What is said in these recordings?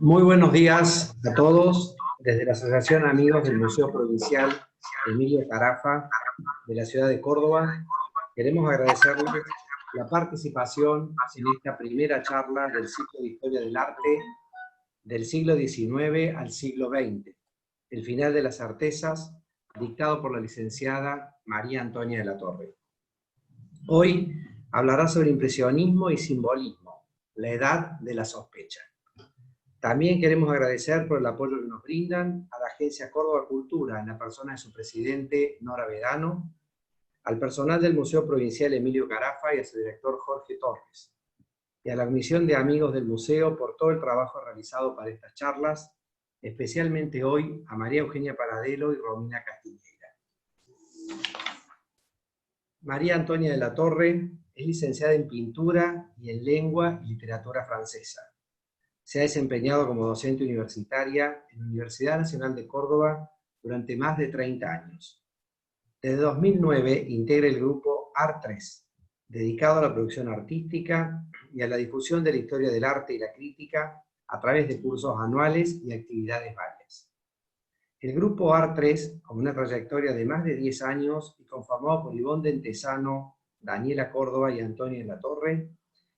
Muy buenos días a todos. Desde la Asociación Amigos del Museo Provincial Emilio Carafa de la ciudad de Córdoba, queremos agradecerles la participación en esta primera charla del ciclo de Historia del Arte del siglo XIX al siglo XX, el final de las certezas, dictado por la licenciada María Antonia de la Torre. Hoy hablará sobre impresionismo y simbolismo, la edad de la sospecha. También queremos agradecer por el apoyo que nos brindan a la Agencia Córdoba Cultura, en la persona de su presidente Nora Vedano, al personal del Museo Provincial Emilio Carafa y a su director Jorge Torres, y a la Comisión de Amigos del Museo por todo el trabajo realizado para estas charlas, especialmente hoy a María Eugenia Paradelo y Romina Castilleira. María Antonia de la Torre es licenciada en Pintura y en Lengua y Literatura Francesa. Se ha desempeñado como docente universitaria en la Universidad Nacional de Córdoba durante más de 30 años. Desde 2009 integra el grupo ART3, dedicado a la producción artística y a la difusión de la historia del arte y la crítica a través de cursos anuales y actividades varias. El grupo ART3, con una trayectoria de más de 10 años y conformado por Ivonne Dentesano, Daniela Córdoba y Antonia de la Torre,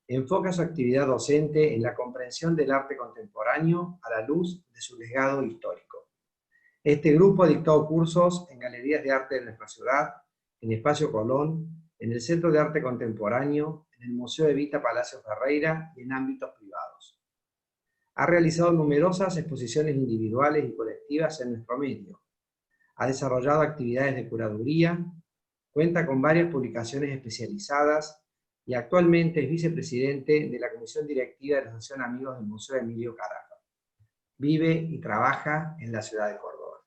enfoca su actividad docente en la comprensión del arte contemporáneo a la luz de su legado histórico. Este grupo ha dictado cursos en galerías de arte de nuestra ciudad, en Espacio Colón, en el Centro de Arte Contemporáneo, en el Museo Evita Palacio Ferreira y en ámbitos privados. Ha realizado numerosas exposiciones individuales y colectivas en nuestro medio. Ha desarrollado actividades de curaduría, cuenta con varias publicaciones especializadas y actualmente es vicepresidente de la Comisión Directiva de la Asociación Amigos del Museo Emilio Carafa. Vive y trabaja en la ciudad de Córdoba.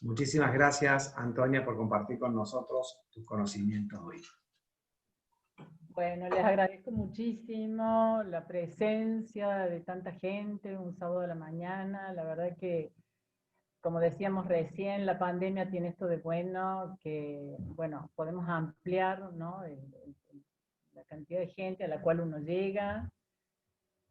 Muchísimas gracias, Antonia, por compartir con nosotros tus conocimientos hoy. Bueno, les agradezco muchísimo la presencia de tanta gente un sábado a la mañana. La verdad que, como decíamos recién, la pandemia tiene esto de bueno, que bueno, podemos ampliar, ¿no?, la cantidad de gente a la cual uno llega.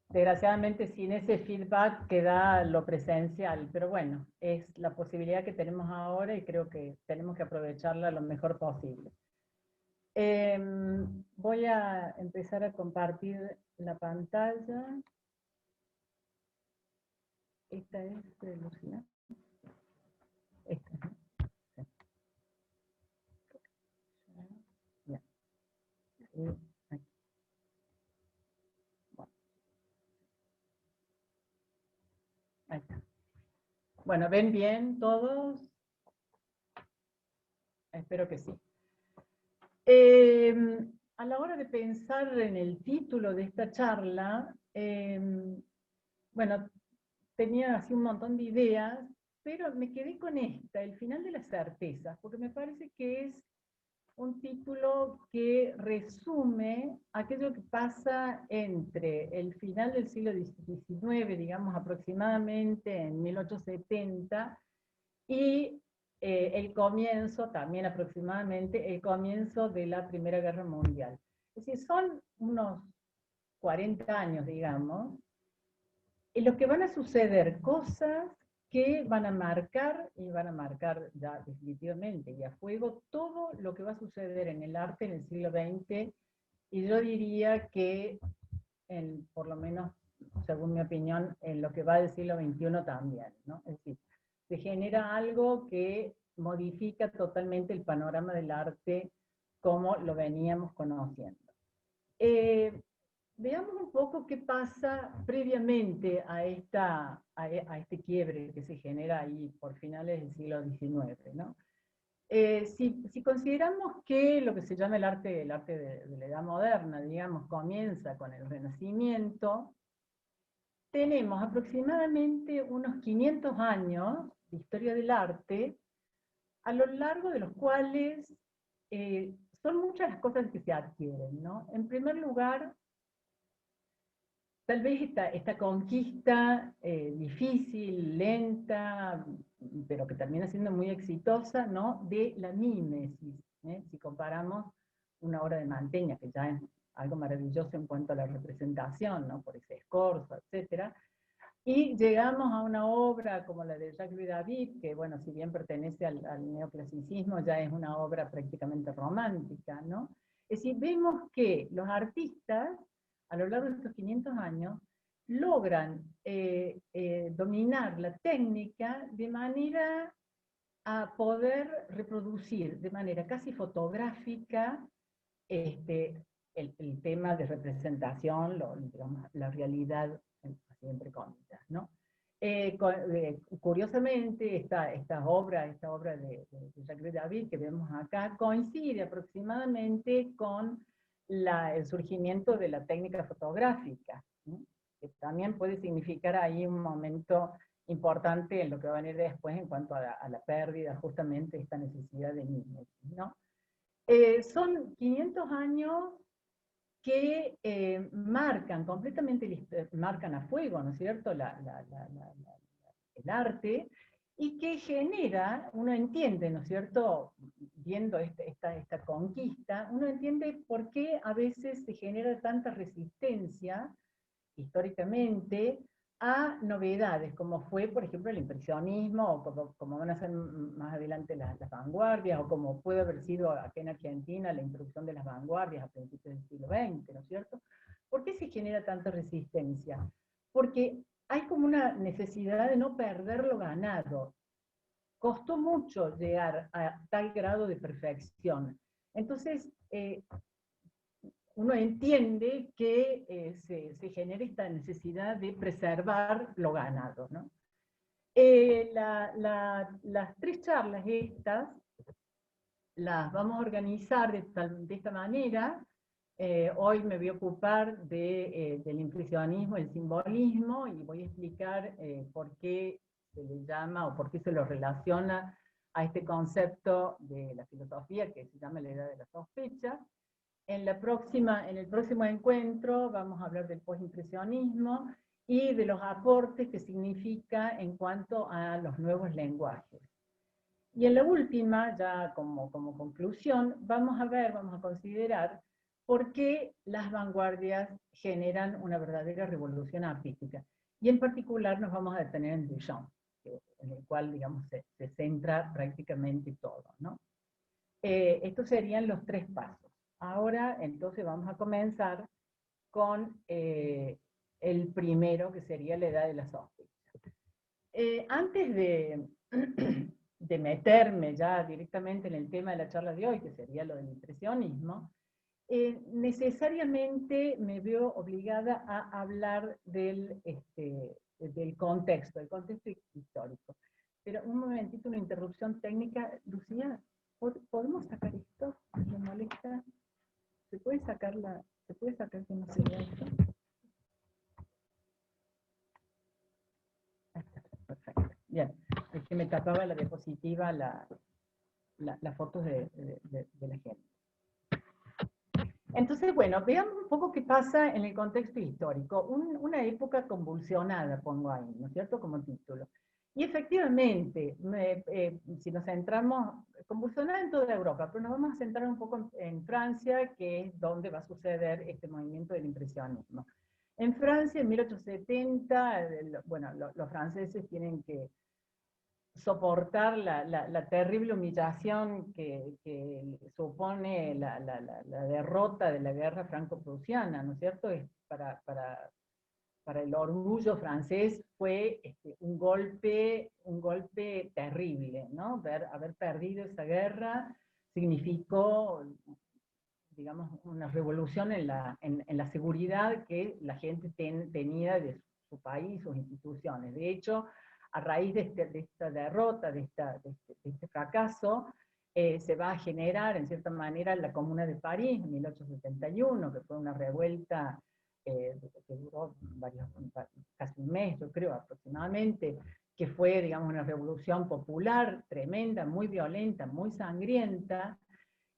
Desgraciadamente sin ese feedback que da lo presencial, pero bueno, es la posibilidad que tenemos ahora y creo que tenemos que aprovecharla lo mejor posible. Voy a empezar a compartir la pantalla. Esta es Lucía. Esta. Sí. Ya. Y aquí. Bueno. Ahí está. Bueno, ¿ven bien todos? Espero que sí. A la hora de pensar en el título de esta charla, bueno, tenía así un montón de ideas, pero me quedé con esta, el final de las certezas, porque me parece que es un título que resume aquello que pasa entre el final del siglo XIX, digamos aproximadamente en 1870, y el comienzo, también aproximadamente, el comienzo de la Primera Guerra Mundial. Es decir, son unos 40 años, digamos, en los que van a suceder cosas que van a marcar, y van a marcar ya definitivamente y a fuego, todo lo que va a suceder en el arte en el siglo XX, y yo diría que, por lo menos, según mi opinión, en lo que va del siglo XXI también, ¿no? Es decir, se genera algo que modifica totalmente el panorama del arte como lo veníamos conociendo. Veamos un poco qué pasa previamente a este quiebre que se genera ahí por finales del siglo XIX, ¿no? Si consideramos que lo que se llama el arte de la Edad Moderna, digamos, comienza con el Renacimiento, tenemos aproximadamente unos 500 años de historia del arte, a lo largo de los cuales son muchas las cosas que se adquieren, ¿no? En primer lugar, tal vez esta conquista difícil, lenta, pero que termina siendo muy exitosa, ¿no?, de la mímesis, ¿eh? Si comparamos una obra de Mantegna, que ya algo maravilloso en cuanto a la representación, ¿no? Por ese escorzo, etc. Y llegamos a una obra como la de Jacques Louis David, que bueno, si bien pertenece al neoclasicismo, ya es una obra prácticamente romántica, ¿no? Es decir, vemos que los artistas, a lo largo de estos 500 años, logran dominar la técnica de manera a poder reproducir de manera casi fotográfica el tema de representación, digamos, la realidad, entre comillas, ¿no? Curiosamente, esta obra de Jacques David que vemos acá coincide aproximadamente con el surgimiento de la técnica fotográfica, ¿no? Que también puede significar ahí un momento importante en lo que va a venir después en cuanto a la pérdida justamente de esta necesidad de mimesis, ¿no? Son 500 años que marcan completamente, marcan a fuego, ¿no es cierto?, el arte, y que genera, uno entiende, ¿no es cierto?, viendo esta conquista, uno entiende por qué a veces se genera tanta resistencia, históricamente, a novedades, como fue, por ejemplo, el impresionismo, o como van a ser más adelante las vanguardias, o como puede haber sido aquí en Argentina la introducción de las vanguardias a principios del siglo XX, ¿no es cierto? ¿Por qué se genera tanta resistencia? Porque hay como una necesidad de no perder lo ganado. Costó mucho llegar a tal grado de perfección. Entonces, uno entiende que se genera esta necesidad de preservar lo ganado, ¿no? Las tres charlas estas las vamos a organizar de esta manera. Hoy me voy a ocupar del impresionismo, el simbolismo, y voy a explicar por qué se le llama o por qué se lo relaciona a este concepto de la filosofía que se llama la edad de la sospecha. En el próximo encuentro vamos a hablar del postimpresionismo y de los aportes que significa en cuanto a los nuevos lenguajes. Y en la última, ya como conclusión, vamos a considerar por qué las vanguardias generan una verdadera revolución artística. Y en particular nos vamos a detener en Duchamp, en el cual, digamos, se centra prácticamente todo, ¿no? Estos serían los tres pasos. Ahora, entonces, vamos a comenzar con el primero, que sería la edad de la sospecha. Antes de meterme ya directamente en el tema de la charla de hoy, que sería lo del impresionismo, necesariamente me veo obligada a hablar del contexto histórico. Pero un momentito, una interrupción técnica. Lucía, ¿podemos sacar esto? ¿Me molesta? ¿Se puede sacar que no se vea esto? Perfecto. Bien, es que me tapaba la diapositiva las fotos de la gente. Entonces, bueno, veamos un poco qué pasa en el contexto histórico. Una época convulsionada, pongo ahí, ¿no es cierto?, como título. Y efectivamente, si nos centramos, convulsionada en toda Europa, pero nos vamos a centrar un poco en Francia, que es donde va a suceder este movimiento del impresionismo. En Francia, en 1870, bueno, los franceses tienen que soportar la terrible humillación que supone la derrota de la guerra franco-prusiana, ¿no es cierto? Para el orgullo francés fue un golpe terrible, ¿no? Haber perdido esa guerra significó, digamos, una revolución en la seguridad que la gente tenía de su país, sus instituciones. De hecho, a raíz de esta derrota, de este fracaso, se va a generar, en cierta manera, la Comuna de París, en 1871, que fue una revuelta que duró casi un mes, yo creo, aproximadamente, que fue, digamos, una revolución popular tremenda, muy violenta, muy sangrienta,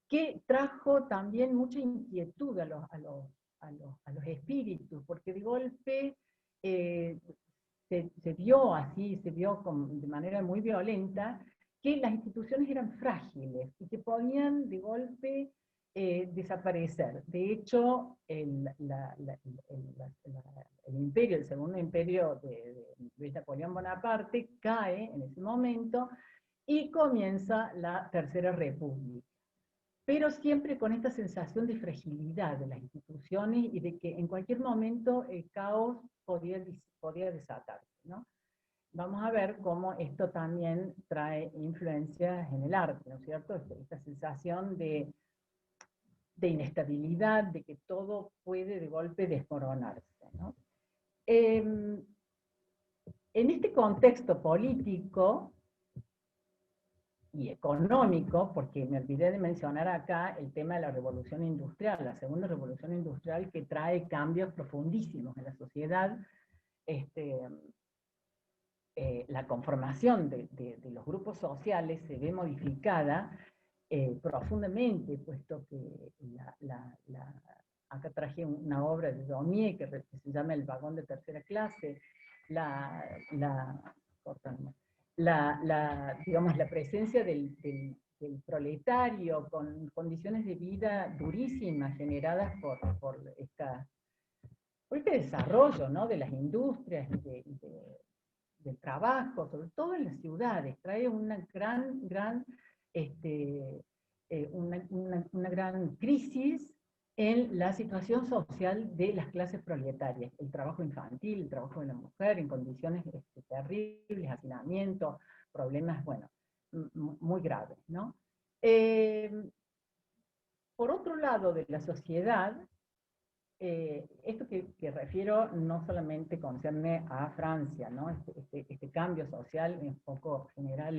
que trajo también mucha inquietud a los espíritus, porque de golpe se vio de manera muy violenta que las instituciones eran frágiles y que podían de golpe desaparecer. De hecho, el imperio, el segundo imperio de Napoleón Bonaparte, cae en ese momento y comienza la Tercera República. Pero siempre con esta sensación de fragilidad de las instituciones y de que en cualquier momento el caos podía desatarse, ¿no? Vamos a ver cómo esto también trae influencias en el arte, ¿no es cierto? Esta sensación de inestabilidad, de que todo puede de golpe desmoronarse, ¿no? En este contexto político y económico, porque me olvidé de mencionar acá el tema de la revolución industrial, la segunda revolución industrial que trae cambios profundísimos en la sociedad, la conformación de los grupos sociales se ve modificada profundamente, puesto que acá traje una obra de Daumier que se llama El vagón de tercera clase, digamos, la presencia del proletario con condiciones de vida durísimas generadas por este desarrollo, ¿no?, de las industrias y del trabajo, sobre todo en las ciudades, trae una gran crisis en la situación social de las clases proletarias, el trabajo infantil, el trabajo de la mujer en condiciones terribles, hacinamiento, problemas, bueno, muy graves, ¿no? Por otro lado de la sociedad, esto que refiero no solamente concierne a Francia, ¿no? Este cambio social es un poco general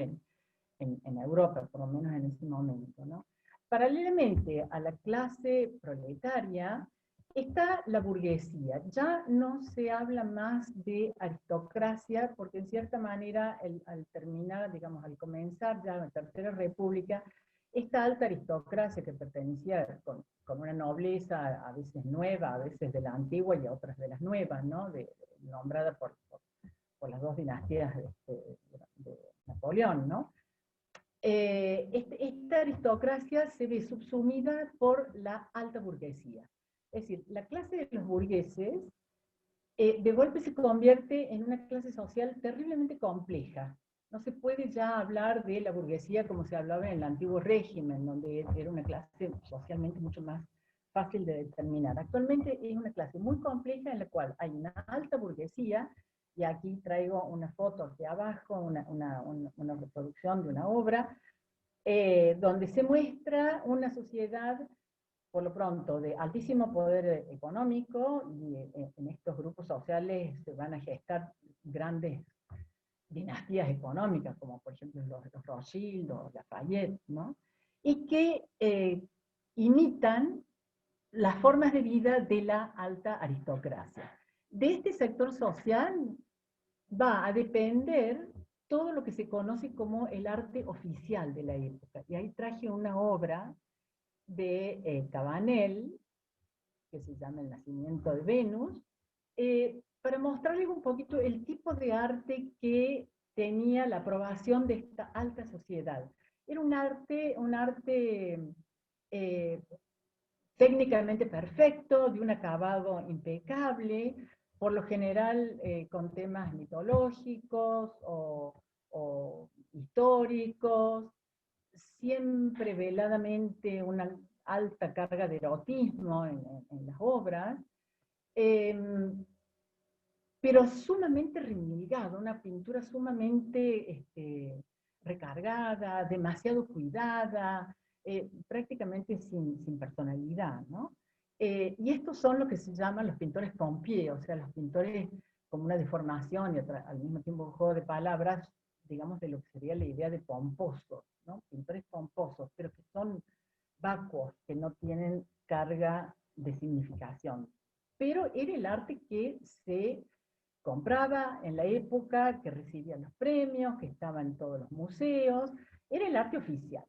en Europa, por lo menos en ese momento, ¿no? Paralelamente a la clase proletaria está la burguesía. Ya no se habla más de aristocracia, porque en cierta manera, al terminar, digamos, al comenzar ya la Tercera República, esta alta aristocracia que pertenecía con una nobleza a veces nueva, a veces de la antigua y a otras de las nuevas, ¿no? Nombrada por las dos dinastías de Napoleón, ¿no? Esta aristocracia se ve subsumida por la alta burguesía. Es decir, la clase de los burgueses de golpe se convierte en una clase social terriblemente compleja. No se puede ya hablar de la burguesía como se hablaba en el antiguo régimen, donde era una clase socialmente mucho más fácil de determinar. Actualmente es una clase muy compleja en la cual hay una alta burguesía, y aquí traigo una foto aquí abajo, una reproducción de una obra, donde se muestra una sociedad, por lo pronto, de altísimo poder económico, y en estos grupos sociales se van a gestar grandes dinastías económicas, como por ejemplo los Rothschild o Lafayette, ¿no? Y que imitan las formas de vida de la alta aristocracia. De este sector social va a depender todo lo que se conoce como el arte oficial de la época. Y ahí traje una obra de Cabanel, que se llama El nacimiento de Venus, para mostrarles un poquito el tipo de arte que tenía la aprobación de esta alta sociedad. Era un arte técnicamente perfecto, de un acabado impecable, por lo general con temas mitológicos o históricos, siempre veladamente una alta carga de erotismo en las obras, pero sumamente remilgado, una pintura sumamente recargada, demasiado cuidada, prácticamente sin personalidad, ¿no? Y estos son lo que se llaman los pintores pompiers, o sea, los pintores como una deformación y al mismo tiempo un juego de palabras, digamos, de lo que sería la idea de pomposos, ¿no? Pintores pomposos, pero que son vacuos, que no tienen carga de significación. Pero era el arte que se compraba en la época, que recibía los premios, que estaba en todos los museos, era el arte oficial.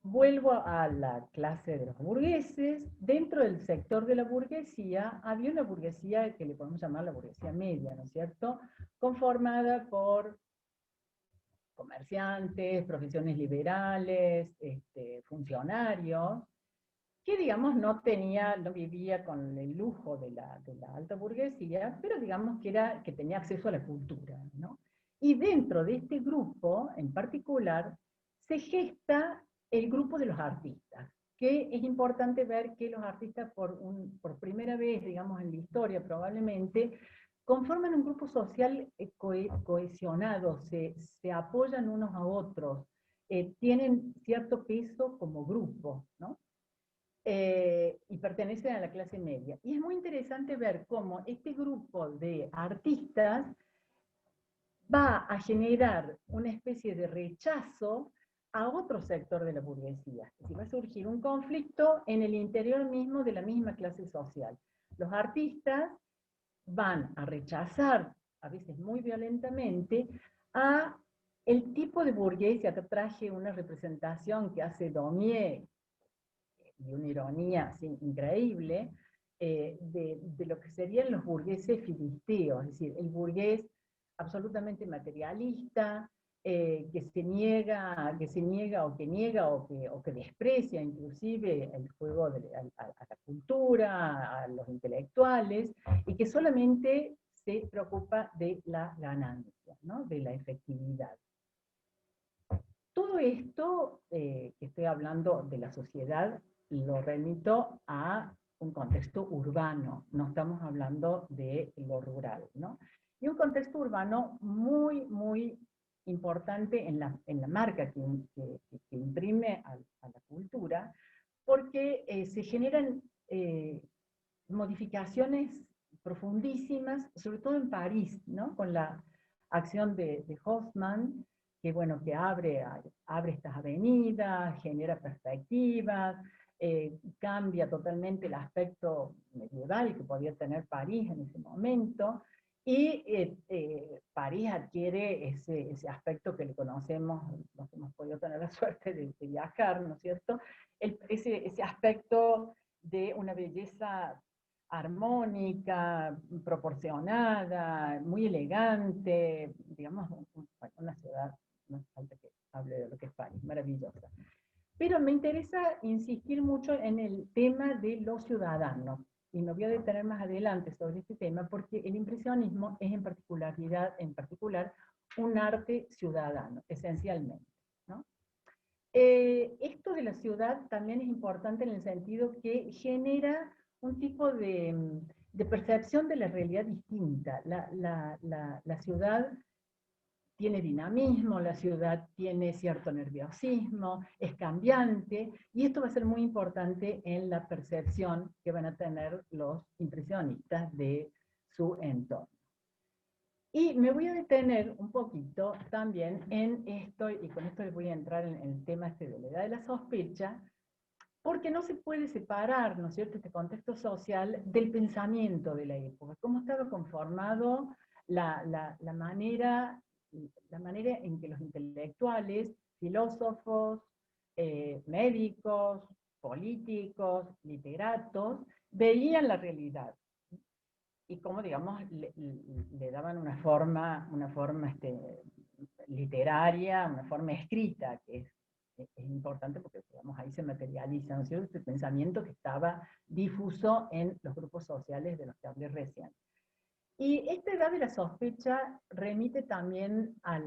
Vuelvo a la clase de los burgueses. Dentro del sector de la burguesía había una burguesía que le podemos llamar la burguesía media, ¿no es cierto?, conformada por comerciantes comerciantes, profesiones liberales, funcionarios, que digamos no vivía con el lujo de la alta burguesía, pero digamos que tenía acceso a la cultura, ¿no? Y dentro de este grupo, en particular, se gesta el grupo de los artistas, que es importante ver que los artistas por primera vez, digamos, en la historia probablemente, conforman un grupo social cohesionado, se apoyan unos a otros, tienen cierto peso como grupo, ¿no? Y pertenecen a la clase media. Y es muy interesante ver cómo este grupo de artistas va a generar una especie de rechazo a otro sector de la burguesía. Es decir, va a surgir un conflicto en el interior mismo de la misma clase social. Los artistas van a rechazar, a veces muy violentamente, a el tipo de burguesía. Acá traje una representación que hace Daumier, y una ironía así, increíble, de lo que serían los burgueses filisteos, es decir, el burgués absolutamente materialista, que se niega o que desprecia inclusive el juego a la cultura, a los intelectuales, y que solamente se preocupa de la ganancia, ¿no? De la efectividad. Todo esto que estoy hablando de la sociedad lo remito a un contexto urbano, no estamos hablando de lo rural, ¿no? Y un contexto urbano muy, muy importante en la marca que imprime a la cultura, porque se generan modificaciones profundísimas, sobre todo en París, ¿no? Con la acción de Haussmann, que bueno, que abre estas avenidas, genera perspectivas, cambia totalmente el aspecto medieval que podía tener París en ese momento, y París adquiere ese aspecto que le conocemos, los que hemos podido tener la suerte de viajar, ¿no es cierto? Ese aspecto de una belleza armónica, proporcionada, muy elegante, digamos, una ciudad, no hace falta que hable de lo que es París, maravillosa. Pero me interesa insistir mucho en el tema de los ciudadanos, y me voy a detener más adelante sobre este tema, porque el impresionismo es en particular un arte ciudadano, esencialmente, ¿no? Esto de la ciudad también es importante en el sentido que genera un tipo de percepción de la realidad distinta. La ciudad tiene dinamismo, la ciudad tiene cierto nerviosismo, es cambiante, y esto va a ser muy importante en la percepción que van a tener los impresionistas de su entorno. Y me voy a detener un poquito también en esto, y con esto les voy a entrar en el tema de la edad de la sospecha, porque no se puede separar, ¿no es cierto?, este contexto social del pensamiento de la época, cómo estaba conformado la manera en que los intelectuales, filósofos, médicos, políticos, literatos, veían la realidad. Y cómo, digamos, le daban una forma literaria, una forma escrita, que es importante porque, digamos, ahí se materializa, ¿no es cierto?, este pensamiento que estaba difuso en los grupos sociales de los que hablé recién. Y esta edad de la sospecha remite también a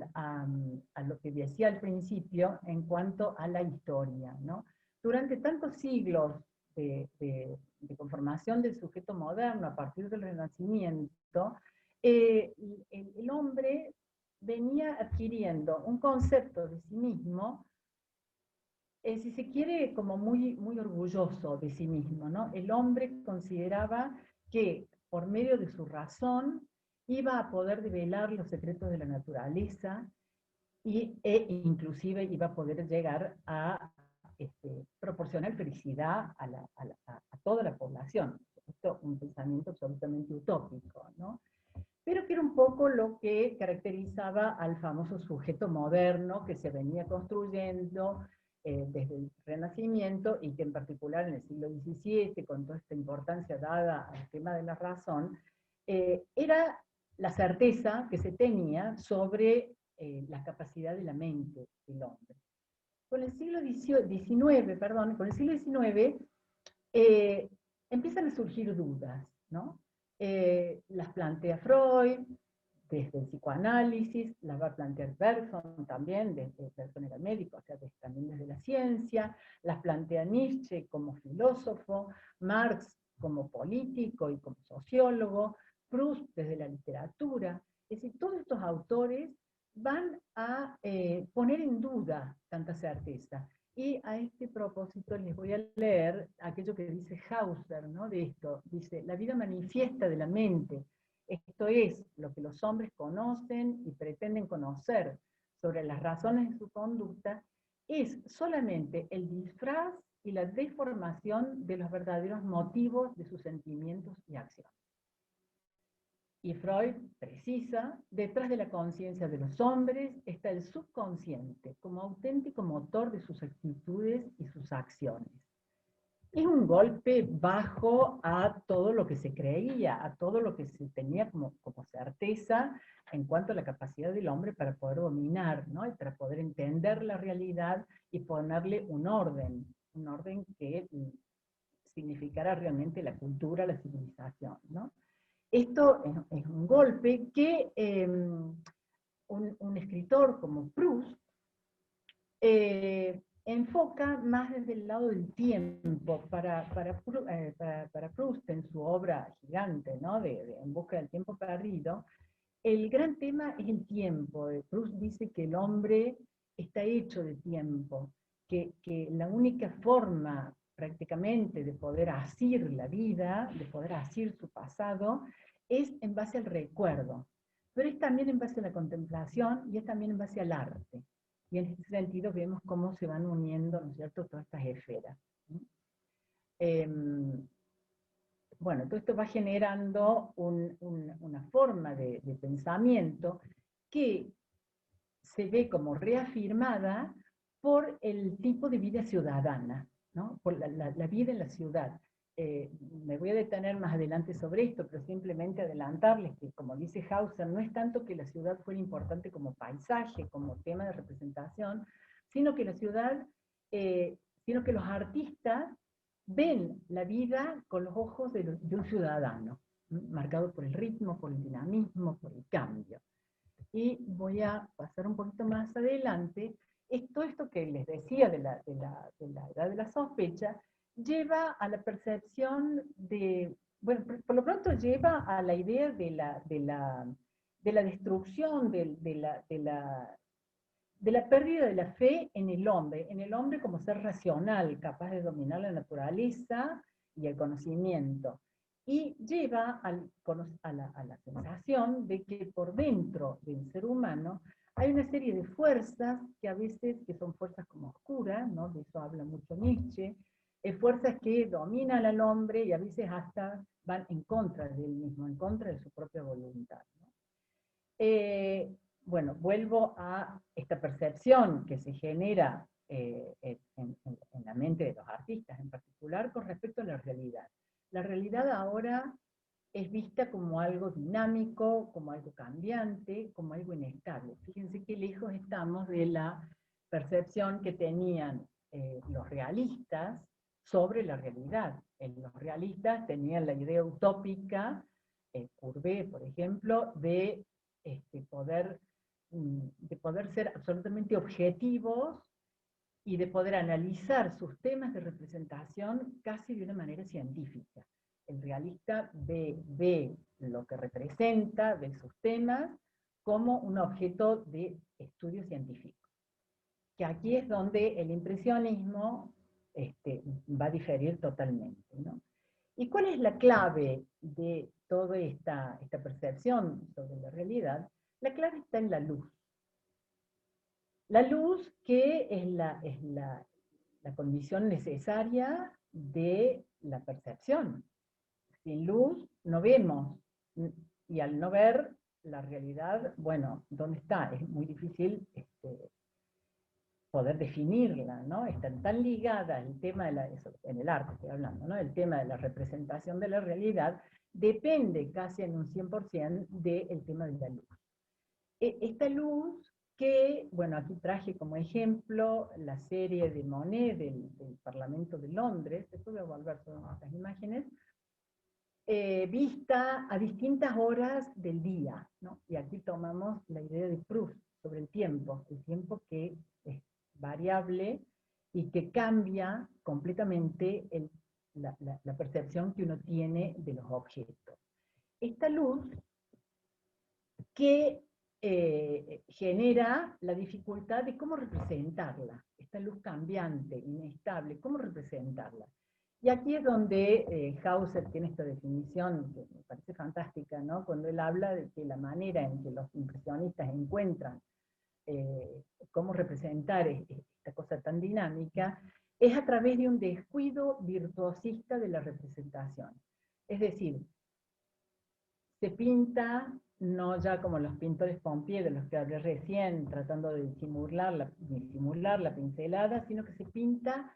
lo que decía al principio en cuanto a la historia, ¿no? Durante tantos siglos de conformación del sujeto moderno a partir del Renacimiento, el hombre venía adquiriendo un concepto de sí mismo, si se quiere, como muy, muy orgulloso de sí mismo, ¿no? El hombre consideraba que por medio de su razón iba a poder develar los secretos de la naturaleza e inclusive iba a poder llegar a proporcionar felicidad a toda la población. Esto es un pensamiento absolutamente utópico, ¿no? Pero que era un poco lo que caracterizaba al famoso sujeto moderno que se venía construyendo desde el Renacimiento, y que en particular en el siglo XVII, con toda esta importancia dada al tema de la razón, era la certeza que se tenía sobre la capacidad de la mente del hombre. Con el siglo XIX, empiezan a surgir dudas, ¿no? Las plantea Freud desde el psicoanálisis, las va a plantear Bergson también, desde Bergson era médico, o sea, también desde la ciencia, las plantea Nietzsche como filósofo, Marx como político y como sociólogo, Proust desde la literatura. Es decir, todos estos autores van a poner en duda tanta certeza. Y a este propósito les voy a leer aquello que dice Hauser, ¿no? De esto. Dice, la vida manifiesta de la mente, esto es, lo que los hombres conocen y pretenden conocer sobre las razones de su conducta, es solamente el disfraz y la deformación de los verdaderos motivos de sus sentimientos y acciones. Y Freud precisa, detrás de la conciencia de los hombres está el subconsciente como auténtico motor de sus actitudes y sus acciones. Es un golpe bajo a todo lo que se creía, a todo lo que se tenía como certeza en cuanto a la capacidad del hombre para poder dominar, ¿no? Y para poder entender la realidad y ponerle un orden que significara realmente la cultura, la civilización, ¿no? Esto es un golpe que un escritor como Proust enfoca más desde el lado del tiempo. Para Proust, en su obra gigante, ¿no? En busca del tiempo perdido, el gran tema es el tiempo. Proust dice que el hombre está hecho de tiempo, que la única forma prácticamente de poder asir la vida, de poder asir su pasado, es en base al recuerdo, pero es también en base a la contemplación y es también en base al arte. Y en ese sentido vemos cómo se van uniendo, ¿no es cierto?, todas estas esferas. Bueno, todo esto va generando una forma de pensamiento que se ve como reafirmada por el tipo de vida ciudadana, ¿no? Por la vida en la ciudad. Me voy a detener más adelante sobre esto, pero simplemente adelantarles que, como dice Hauser, no es tanto que la ciudad fuera importante como paisaje, como tema de representación, sino que la ciudad, sino que los artistas ven la vida con los ojos de un ciudadano, marcado por el ritmo, por el dinamismo, por el cambio. Y voy a pasar un poquito más adelante. Esto que les decía de la edad de la sospecha, lleva a la percepción de, bueno, por lo pronto lleva a la idea de la destrucción, de la pérdida de la fe en el hombre como ser racional, capaz de dominar la naturaleza y el conocimiento. Y lleva a la sensación de que por dentro del ser humano hay una serie de fuerzas que a veces que son fuerzas como oscuras, ¿no? De eso habla mucho Nietzsche, fuerzas que dominan al hombre y a veces hasta van en contra de él mismo, en contra de su propia voluntad, ¿no? Bueno, vuelvo a esta percepción que se genera en la mente de los artistas en particular con respecto a la realidad. La realidad ahora es vista como algo dinámico, como algo cambiante, como algo inestable. Fíjense qué lejos estamos de la percepción que tenían los realistas sobre la realidad. Los realistas tenían la idea utópica, Courbet, por ejemplo, de poder ser absolutamente objetivos y de poder analizar sus temas de representación casi de una manera científica. El realista ve lo que representa, ve sus temas, como un objeto de estudio científico. Que aquí es donde el impresionismo va a diferir totalmente, ¿no? ¿Y cuál es la clave de toda esta percepción sobre la realidad? La clave está en la luz. La luz que es la condición necesaria de la percepción. Sin luz no vemos, y al no ver la realidad, bueno, ¿dónde está? Es muy difícil poder definirla, ¿no? Están tan ligadas el tema en el arte estoy hablando, ¿no? El tema de la representación de la realidad depende casi en un 100% del tema de la luz. Esta luz que, bueno, aquí traje como ejemplo la serie de Monet del Parlamento de Londres, después voy a volver sobre estas imágenes, vista a distintas horas del día, ¿no? Y aquí tomamos la idea de Proust sobre el tiempo que es variable y que cambia completamente la percepción que uno tiene de los objetos. Esta luz que genera la dificultad de cómo representarla, esta luz cambiante, inestable, cómo representarla. Y aquí es donde Hauser tiene esta definición que me parece fantástica, ¿no? Cuando él habla de que la manera en que los impresionistas encuentran cómo representar esta cosa tan dinámica, es a través de un descuido virtuosista de la representación. Es decir, se pinta, no ya como los pintores Pompier, de los que hablé recién, tratando de disimular la pincelada, sino que se pinta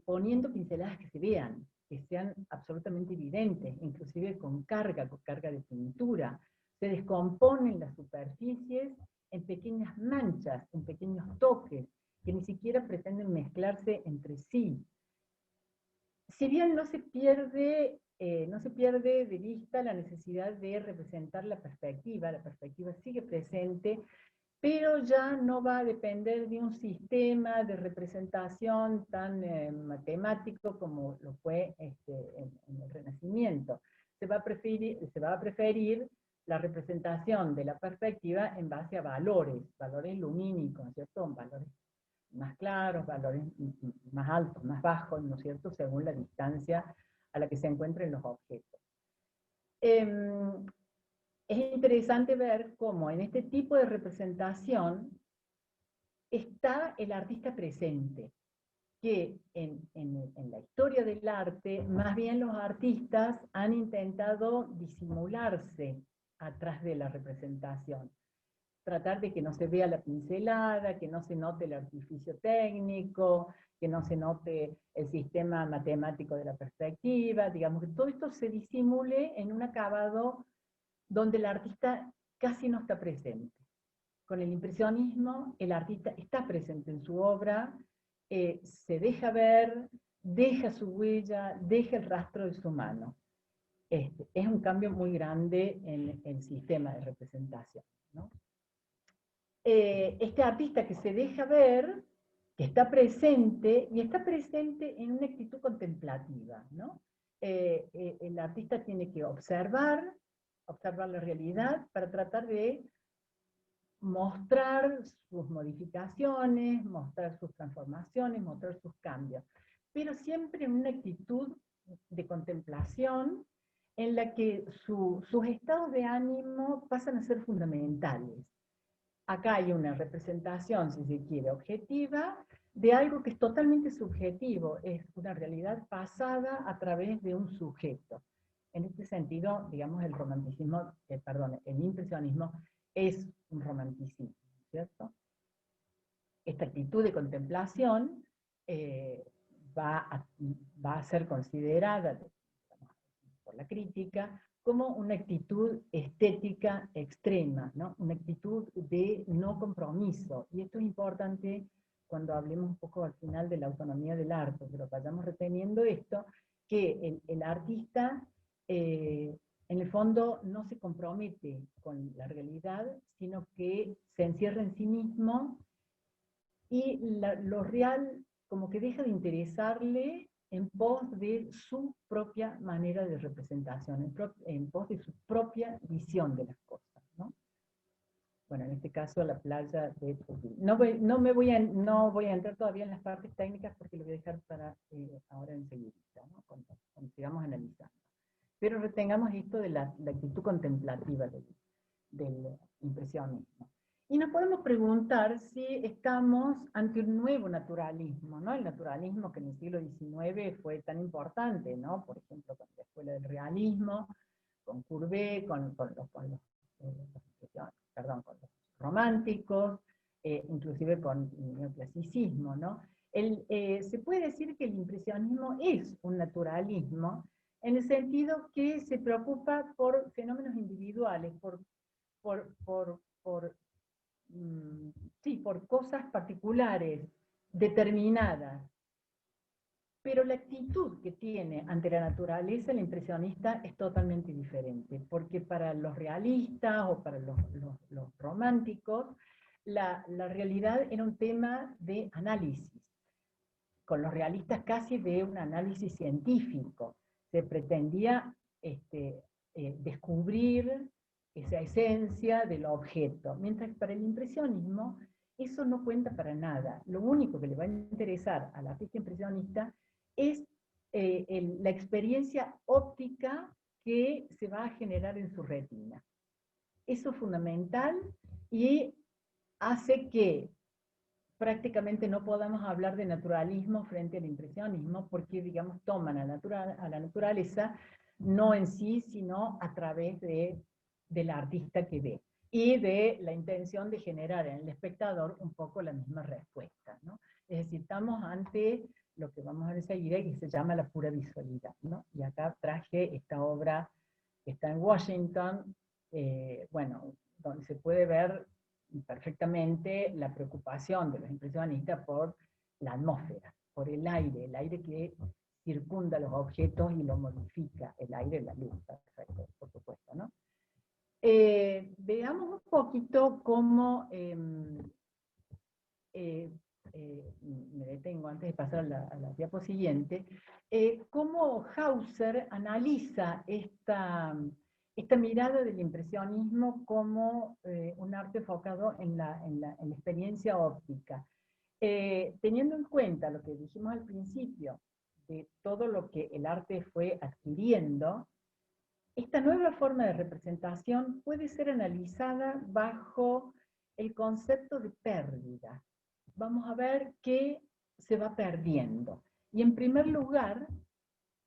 poniendo pinceladas que se vean, que sean absolutamente evidentes, inclusive con carga de pintura. Se descomponen las superficies en pequeñas manchas, en pequeños toques, que ni siquiera pretenden mezclarse entre sí. Si bien no se pierde de vista la necesidad de representar la perspectiva sigue presente, pero ya no va a depender de un sistema de representación tan matemático como lo fue en el Renacimiento. Se va a preferir la representación de la perspectiva en base a valores lumínicos, ¿cierto? Valores más claros, valores más altos, más bajos, ¿no es cierto?, según la distancia a la que se encuentren los objetos. Es interesante ver cómo en este tipo de representación está el artista presente, que en la historia del arte, más bien los artistas han intentado disimularse atrás de la representación. Tratar de que no se vea la pincelada, que no se note el artificio técnico, que no se note el sistema matemático de la perspectiva, digamos que todo esto se disimule en un acabado donde el artista casi no está presente. Con el impresionismo, el artista está presente en su obra, se deja ver, deja su huella, deja el rastro de su mano. Es un cambio muy grande en el sistema de representación, ¿no? Este artista que se deja ver, que está presente, y está presente en una actitud contemplativa, ¿no? El artista tiene que observar la realidad para tratar de mostrar sus modificaciones, mostrar sus transformaciones, mostrar sus cambios, pero siempre en una actitud de contemplación en la que sus estados de ánimo pasan a ser fundamentales. Acá hay una representación, si se quiere, objetiva, de algo que es totalmente subjetivo, es una realidad pasada a través de un sujeto. En este sentido, digamos, el impresionismo es un romanticismo, ¿cierto? Esta actitud de contemplación va a ser considerada por la crítica como una actitud estética extrema, ¿no? Una actitud de no compromiso. Y esto es importante cuando hablemos un poco al final de la autonomía del arte, pero vayamos reteniendo esto, que el artista en el fondo no se compromete con la realidad, sino que se encierra en sí mismo y lo real como que deja de interesarle en pos de su propia manera de representación, en pos de su propia visión de las cosas, ¿no? Bueno, en este caso la playa de Trujillo. No voy a entrar todavía en las partes técnicas porque lo voy a dejar para ahora enseguida, ¿no? cuando sigamos analizando. Pero retengamos esto de la actitud contemplativa del impresionismo. Y nos podemos preguntar si estamos ante un nuevo naturalismo, ¿no? El naturalismo que en el siglo XIX fue tan importante, ¿no? Por ejemplo, con la Escuela del Realismo, con Courbet, con los románticos, inclusive con el neoclasicismo, ¿no? Se puede decir que el impresionismo es un naturalismo en el sentido que se preocupa por fenómenos individuales, por sí, por cosas particulares, determinadas. Pero la actitud que tiene ante la naturaleza el impresionista es totalmente diferente, porque para los realistas o para los románticos, la realidad era un tema de análisis, con los realistas casi de un análisis científico. Se pretendía descubrir esa esencia del objeto, mientras que para el impresionismo eso no cuenta para nada. Lo único que le va a interesar al artista impresionista es la experiencia óptica que se va a generar en su retina. Eso es fundamental y hace que prácticamente no podamos hablar de naturalismo frente al impresionismo, porque, digamos, toman a la naturaleza no en sí, sino a través del artista que ve, y de la intención de generar en el espectador un poco la misma respuesta, ¿no? Es decir, estamos ante lo que vamos a ver enseguida, que se llama la pura visualidad, ¿no? Y acá traje esta obra que está en Washington, bueno, donde se puede ver perfectamente la preocupación de los impresionistas por la atmósfera, por el aire que circunda los objetos y lo modifica, el aire y la luz, perfecto, por supuesto, ¿no? Veamos un poquito cómo, me detengo antes de pasar a la diapo siguiente, cómo Hauser analiza esta mirada del impresionismo como un arte enfocado en la experiencia óptica. Teniendo en cuenta lo que dijimos al principio, de todo lo que el arte fue adquiriendo, esta nueva forma de representación puede ser analizada bajo el concepto de pérdida. Vamos a ver qué se va perdiendo. Y en primer lugar,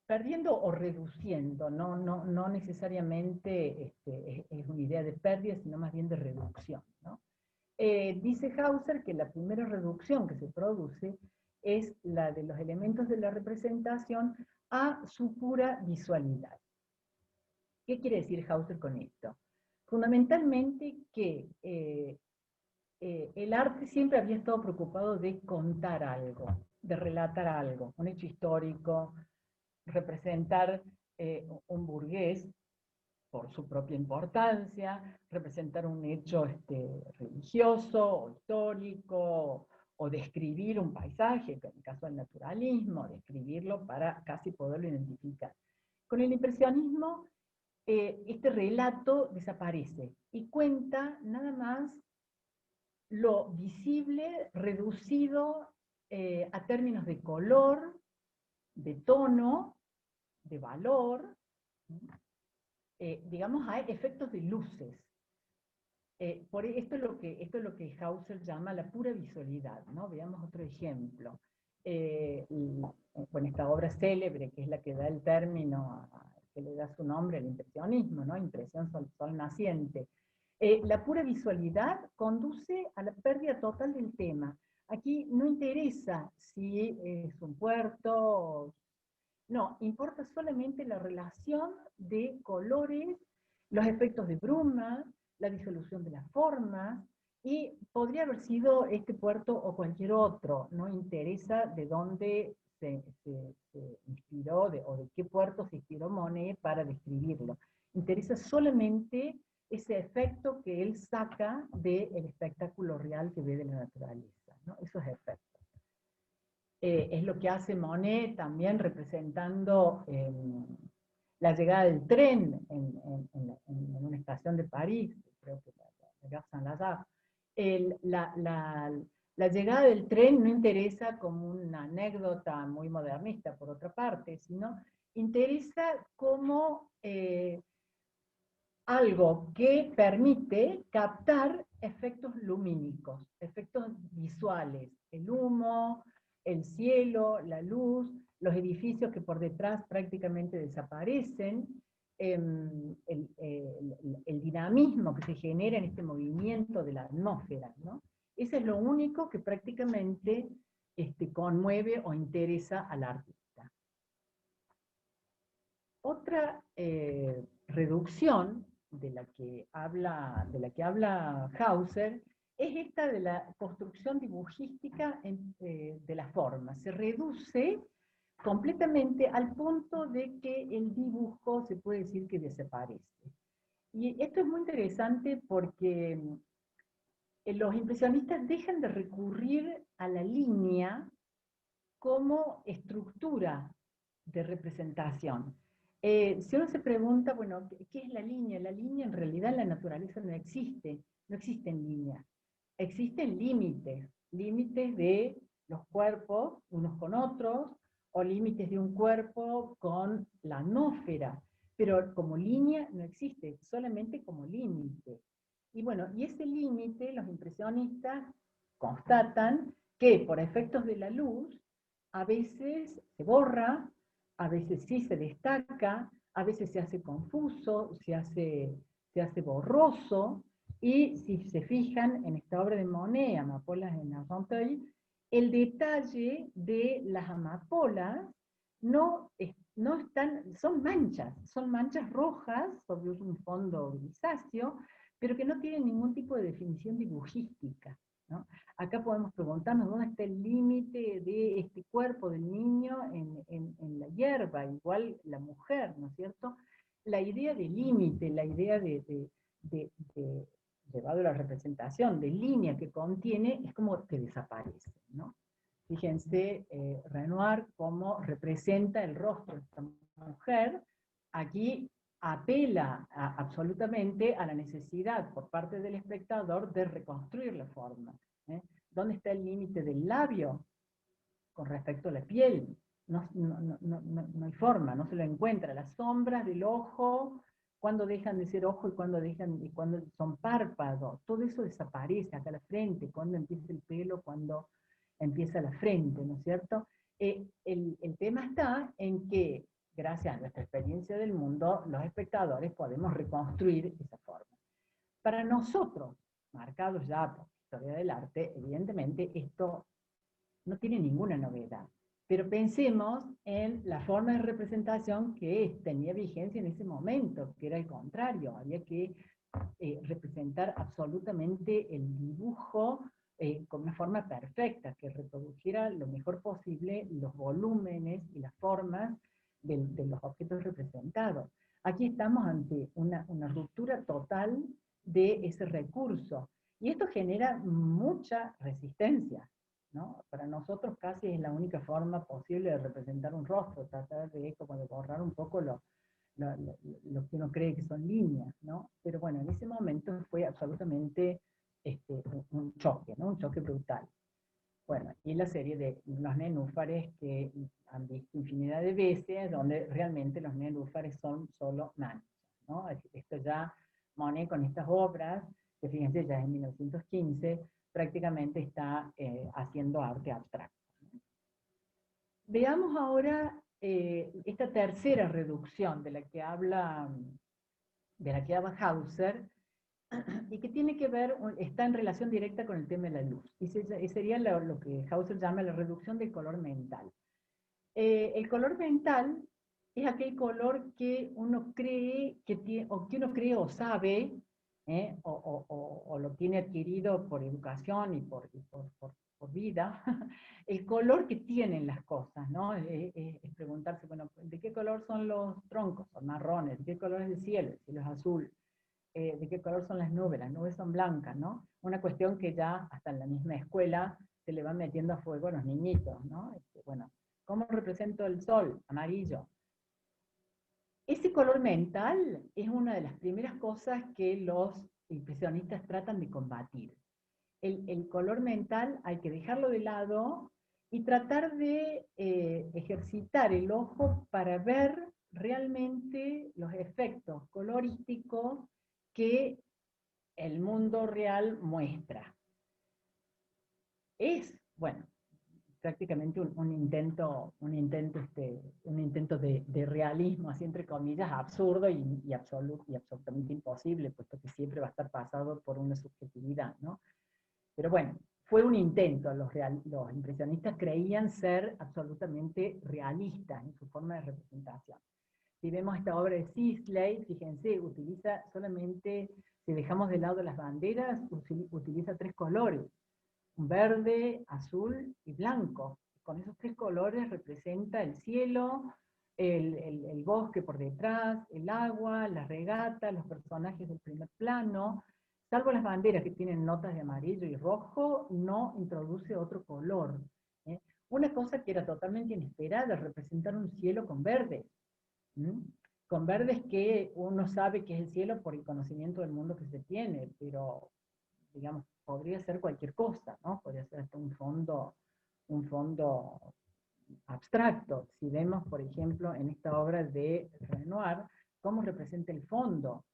perdiendo o reduciendo, no necesariamente es una idea de pérdida, sino más bien de reducción, ¿no? Dice Hauser que la primera reducción que se produce es la de los elementos de la representación a su pura visualidad. ¿Qué quiere decir Hauser con esto? Fundamentalmente que el arte siempre había estado preocupado de contar algo, de relatar algo, un hecho histórico, representar un burgués por su propia importancia, representar un hecho religioso o histórico, o describir un paisaje, en el caso del naturalismo, describirlo para casi poderlo identificar. Con el impresionismo, este relato desaparece y cuenta nada más lo visible reducido a términos de color, de tono, de valor, digamos, hay efectos de luces. Esto es lo que Hauser llama la pura visualidad, ¿no? Veamos otro ejemplo. Con esta obra célebre, que es la que da el término, que le da su nombre al impresionismo, ¿no? Impresión sol naciente. La pura visualidad conduce a la pérdida total del tema. Aquí no interesa si es un puerto, no, importa solamente la relación de colores, los efectos de bruma, la disolución de las formas, y podría haber sido este puerto o cualquier otro, no interesa de dónde se inspiró o de qué puerto se inspiró Monet para describirlo. Interesa solamente ese efecto que él saca del espectáculo real que ve de la naturaleza, ¿no? Esos efectos. Es lo que hace Monet también representando la llegada del tren en una estación de París, creo que la Gare Saint-Lazare. La llegada del tren no interesa como una anécdota muy modernista, por otra parte, sino interesa como algo que permite captar efectos lumínicos, efectos visuales, el humo, el cielo, la luz, los edificios que por detrás prácticamente desaparecen, el dinamismo que se genera en este movimiento de la atmósfera, ¿no? Eso es lo único que prácticamente conmueve o interesa al artista. Otra reducción de la que habla Hauser es esta de la construcción dibujística de la forma. Se reduce completamente al punto de que el dibujo se puede decir que desaparece. Y esto es muy interesante porque los impresionistas dejan de recurrir a la línea como estructura de representación. Si uno se pregunta, bueno, ¿qué es la línea? La línea en realidad en la naturaleza no existe, no existen líneas, existen límites, límites de los cuerpos unos con otros, o límites de un cuerpo con la atmósfera, pero como línea no existe, solamente como límite. Y bueno, y ese límite los impresionistas constatan que por efectos de la luz, a veces se borra, a veces sí se destaca, a veces se hace confuso, se hace borroso, y si se fijan en esta obra de Monet, Amapolas en Argenteuil, el detalle de las amapolas no, no están, son manchas rojas sobre un fondo grisáceo, pero que no tienen ningún tipo de definición dibujística, ¿no? Acá podemos preguntarnos dónde está el límite de este cuerpo del niño en la hierba, igual la mujer, ¿no es cierto? La idea de límite, la idea de llevado a la representación, de línea que contiene, es como que desaparece, ¿no? Fíjense, Renoir cómo representa el rostro de esta mujer. Aquí apela absolutamente a la necesidad por parte del espectador de reconstruir la forma. ¿Dónde está el límite del labio con respecto a la piel? No hay forma, no se lo encuentra. Las sombras del ojo, cuando dejan de ser ojo y cuando son párpados, todo eso desaparece acá a la frente, cuando empieza el pelo, cuando empieza la frente, ¿no es cierto? El tema está en que, gracias a nuestra experiencia del mundo, los espectadores podemos reconstruir esa forma. Para nosotros, marcados ya por la historia del arte, evidentemente esto no tiene ninguna novedad. Pero pensemos en la forma de representación que tenía vigencia en ese momento, que era el contrario, había que representar absolutamente el dibujo con una forma perfecta, que reprodujera lo mejor posible los volúmenes y las formas de los objetos representados. Aquí estamos ante una ruptura total de ese recurso, y esto genera mucha resistencia, ¿no? Para nosotros casi es la única forma posible de representar un rostro, tratar de, como de borrar un poco lo que uno cree que son líneas, ¿no? Pero bueno, en ese momento fue absolutamente un choque, ¿no? Un choque brutal. Bueno, y la serie de los nenúfares que han visto infinidad de veces, donde realmente los nenúfares son solo manchas, ¿no? Esto ya, Monet con estas obras, que fíjense ya en 1915, prácticamente está haciendo arte abstracto. Veamos ahora esta tercera reducción de la que habla Hauser, y que tiene que ver, está en relación directa con el tema de la luz, y sería lo que Hauser llama la reducción del color mental. El color mental es aquel color que uno cree que tiene, o que uno cree o sabe, o lo tiene adquirido por educación y por vida, el color que tienen las cosas, ¿no? Es preguntarse, bueno, ¿de qué color son los troncos? Son marrones. ¿De qué color es el cielo? El cielo es azul. ¿De qué color son las nubes son blancas, ¿no? Una cuestión que ya hasta en la misma escuela se le va metiendo a fuego a los niñitos, ¿no? Bueno, ¿cómo represento el sol? Amarillo. Ese color mental es una de las primeras cosas que los impresionistas tratan de combatir. El color mental hay que dejarlo de lado y tratar de ejercitar el ojo para ver realmente los efectos colorísticos que el mundo real muestra. Es, bueno, prácticamente un intento de realismo, así entre comillas, absurdo y absolutamente imposible, puesto que siempre va a estar pasado por una subjetividad, ¿no? Pero bueno, fue un intento, los impresionistas creían ser absolutamente realistas en su forma de representación. Si vemos esta obra de Sisley, fíjense, utiliza solamente si dejamos de lado las banderas, utiliza 3 colores, verde, azul y blanco. Con esos 3 colores representa el cielo, el bosque por detrás, el agua, la regata, los personajes del primer plano. Salvo las banderas que tienen notas de amarillo y rojo, no introduce otro color. ¿eh? Una cosa que era totalmente inesperada, representar un cielo con verde. Con verdes que uno sabe que es el cielo por el conocimiento del mundo que se tiene, pero, digamos, podría ser cualquier cosa, ¿no? Podría ser hasta un fondo abstracto. Si vemos, por ejemplo, en esta obra de Renoir, cómo representa el fondo.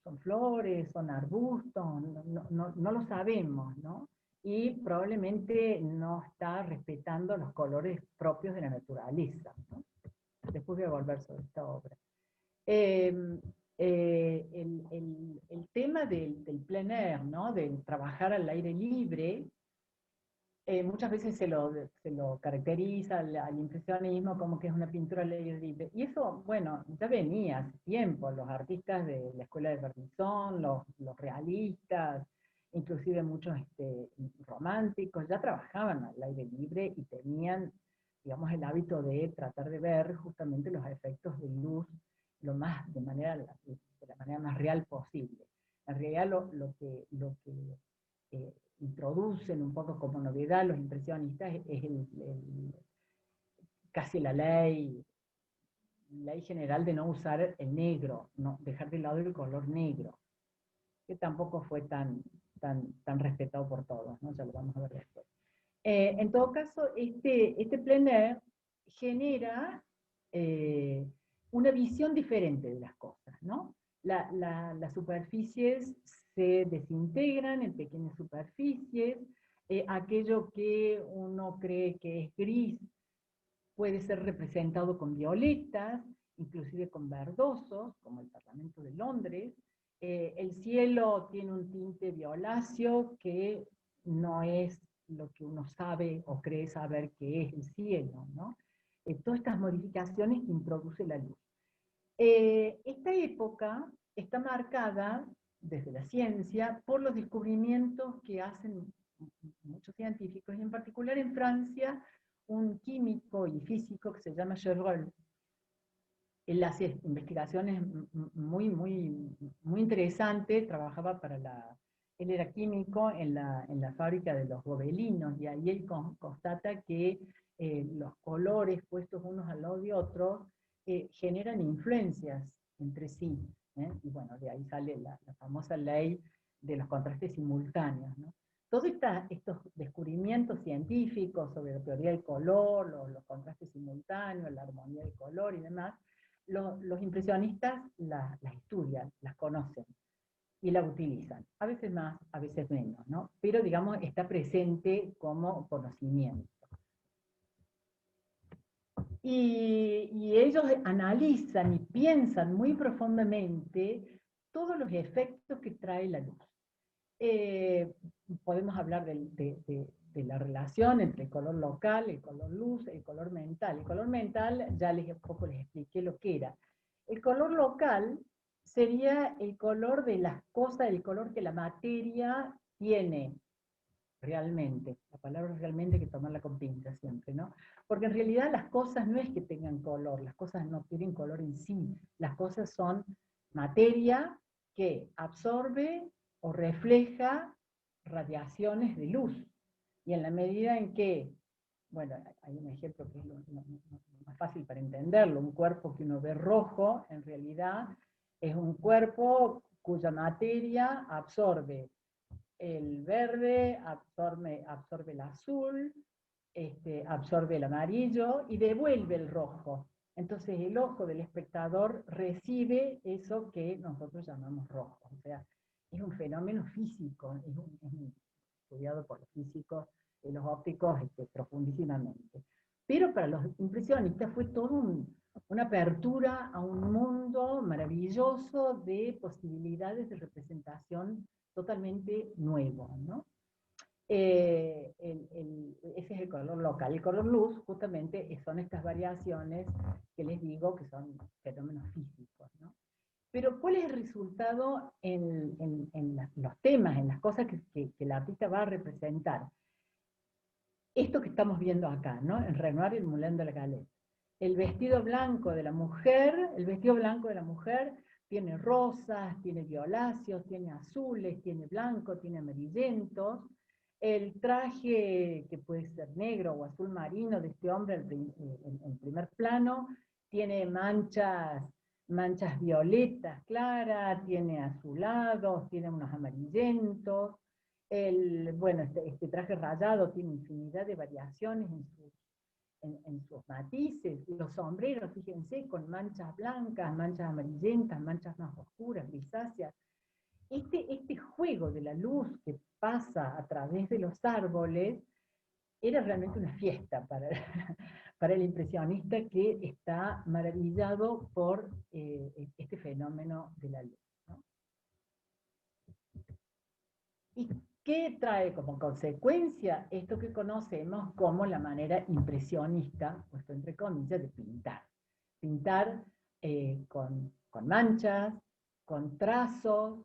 Son flores, son arbustos, no lo sabemos, ¿no? Y probablemente no está respetando los colores propios de la naturaleza, ¿no? Después voy a volver sobre esta obra. El tema del plein air, ¿no? Del trabajar al aire libre, muchas veces se lo caracteriza al impresionismo como que es una pintura al aire libre. Y eso, bueno, ya venía hace tiempo. Los artistas de la escuela de Barbizon, los realistas, inclusive muchos románticos, ya trabajaban al aire libre y tenían, digamos, el hábito de tratar de ver justamente los efectos de luz de la manera más real posible. En realidad lo que introducen un poco como novedad los impresionistas es casi la ley general de no usar el negro, no, dejar de lado el color negro, que tampoco fue tan respetado por todos, ¿no? Ya lo vamos a ver después. En todo caso, este plein air genera una visión diferente de las cosas, ¿no? Las superficies se desintegran en pequeñas superficies, aquello que uno cree que es gris puede ser representado con violetas, inclusive con verdosos, como el Parlamento de Londres. El cielo tiene un tinte violáceo que no es lo que uno sabe o cree saber que es el cielo, ¿no? Todas estas modificaciones que introduce la luz. Esta época está marcada desde la ciencia por los descubrimientos que hacen muchos científicos, y en particular en Francia, un químico y físico que se llama Chevreul. Él hace investigaciones muy interesantes, trabajaba él era químico en la fábrica de los gobelinos, y ahí él constata que los colores puestos unos al lado de otros generan influencias entre sí, ¿eh? Y bueno, de ahí sale la famosa ley de los contrastes simultáneos, ¿no? Todos estos descubrimientos científicos sobre la teoría del color, los contrastes simultáneos, la armonía del color y demás, los impresionistas las estudian, las conocen y la utilizan. A veces más, a veces menos, ¿no? Pero, digamos, está presente como conocimiento. Y ellos analizan y piensan muy profundamente todos los efectos que trae la luz. Podemos hablar de la relación entre el color local, el color luz, el color mental. El color mental, ya un poco les expliqué lo que era. El color local sería el color de las cosas, el color que la materia tiene realmente. La palabra realmente hay que tomarla con pinza siempre, ¿no? Porque en realidad las cosas no es que tengan color, las cosas no tienen color en sí, las cosas son materia que absorbe o refleja radiaciones de luz. Y en la medida en que, bueno, hay un ejemplo que es lo más fácil para entenderlo, un cuerpo que uno ve rojo, en realidad es un cuerpo cuya materia absorbe el verde, absorbe el azul, absorbe el amarillo y devuelve el rojo. Entonces el ojo del espectador recibe eso que nosotros llamamos rojo. O sea, es un fenómeno físico, es estudiado por los físicos y los ópticos profundísimamente. Pero para los impresionistas fue todo una apertura a un mundo maravilloso de posibilidades de representación totalmente nuevo, ¿no? Ese es el color local. El color luz, justamente, son estas variaciones que les digo que son fenómenos físicos, ¿no? Pero ¿cuál es el resultado los temas, en las cosas que el artista va a representar? Esto que estamos viendo acá, ¿no? En Renoir y el Moulin de la Galette. El vestido blanco de la mujer, tiene rosas, tiene violáceos, tiene azules, tiene blanco, tiene amarillentos. El traje, que puede ser negro o azul marino, de este hombre en primer plano, tiene manchas violetas claras, tiene azulados, tiene unos amarillentos. Bueno, este traje rayado tiene infinidad de variaciones en sus matices. Los sombreros, fíjense, con manchas blancas, manchas amarillentas, manchas más oscuras, grisáceas. Este juego de la luz que pasa a través de los árboles era realmente una fiesta para el impresionista, que está maravillado por este fenómeno de la luz, ¿no? ¿Y qué trae como consecuencia esto que conocemos como la manera impresionista, puesto entre comillas, de pintar? Pintar con manchas, con trazos,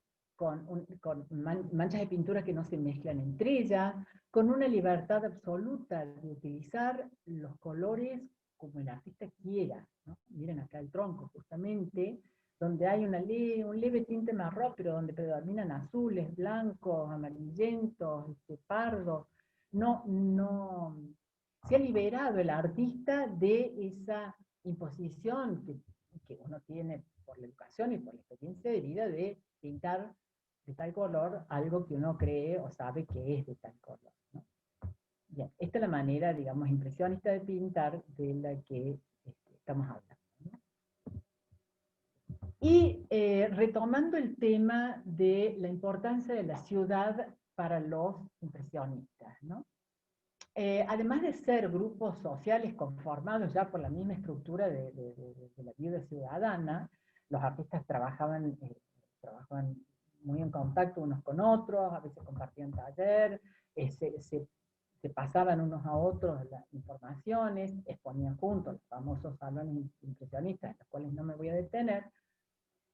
manchas de pintura que no se mezclan entre ellas, con una libertad absoluta de utilizar los colores como el artista quiera, ¿no? Miren acá el tronco, justamente, donde hay un leve tinte marrón, pero donde predominan azules, blancos, amarillentos, pardos. No, se ha liberado el artista de esa imposición que uno tiene por la educación y por la experiencia de vida de pintar de tal color algo que uno cree o sabe que es de tal color, ¿no? Bien, esta es la manera, digamos, impresionista de pintar de la que estamos hablando, ¿no? Y retomando el tema de la importancia de la ciudad para los impresionistas, ¿no? Además de ser grupos sociales conformados ya por la misma estructura de la vida ciudadana, los artistas trabajaban muy en contacto unos con otros, a veces compartían taller, se pasaban unos a otros las informaciones, exponían juntos los famosos salones impresionistas, en los cuales no me voy a detener.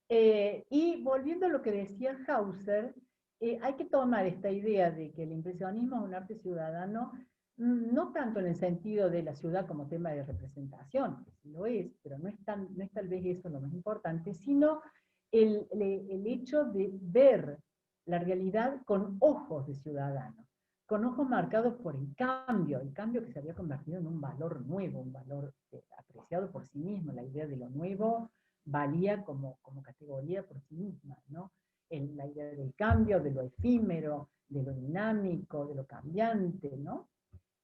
Y volviendo a lo que decía Hauser, hay que tomar esta idea de que el impresionismo es un arte ciudadano, no tanto en el sentido de la ciudad como tema de representación, que sí lo es, pero no es tal vez eso lo más importante, sino el hecho de ver la realidad con ojos de ciudadano, con ojos marcados por el cambio que se había convertido en un valor nuevo, un valor apreciado por sí mismo, la idea de lo nuevo valía como categoría por sí misma, ¿no? La idea del cambio, de lo efímero, de lo dinámico, de lo cambiante, ¿no?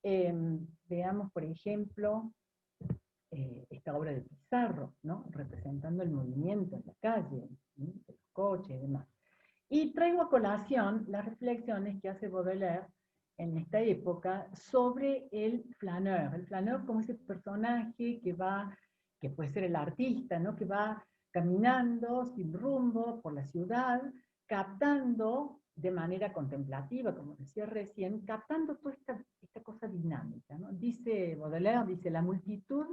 Veamos, por ejemplo, esta obra de Pizarro, ¿no? Representando el movimiento en la calle, ¿sí? De los coches y demás. Y traigo a colación las reflexiones que hace Baudelaire en esta época sobre el flaneur como ese personaje que puede ser el artista, ¿no? Que va caminando sin rumbo por la ciudad, captando de manera contemplativa, como decía recién, captando toda esta cosa dinámica, ¿no? Dice Baudelaire, la multitud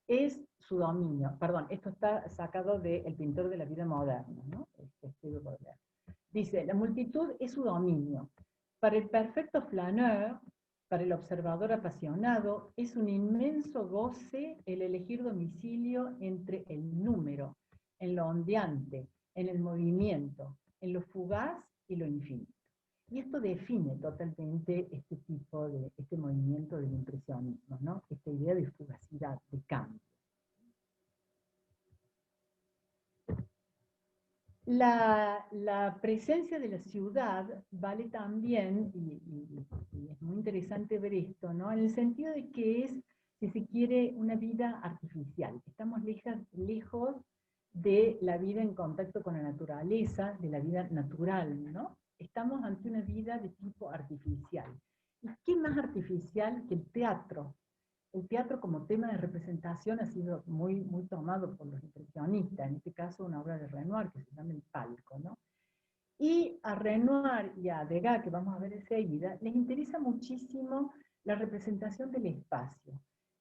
es su dominio. Perdón, esto está sacado de El pintor de la vida moderna, ¿no? Baudelaire. Dice, la multitud es su dominio. Para el perfecto flaneur, para el observador apasionado, es un inmenso goce el elegir domicilio entre el número, en lo ondeante, en el movimiento, en lo fugaz y lo infinito. Y esto define totalmente este movimiento del impresionismo, ¿no? Esta idea de fugacidad, de cambio. La presencia de la ciudad vale también, y es muy interesante ver esto, ¿no? En el sentido de que es, si se quiere, una vida artificial. Estamos lejos de la vida en contacto con la naturaleza, de la vida natural, ¿no? Estamos ante una vida de tipo artificial. ¿Y qué más artificial que el teatro? El teatro como tema de representación ha sido muy, muy tomado por los impresionistas, en este caso una obra de Renoir que se llama El Palco, ¿no? Y a Renoir y a Degas, que vamos a ver enseguida, les interesa muchísimo la representación del espacio.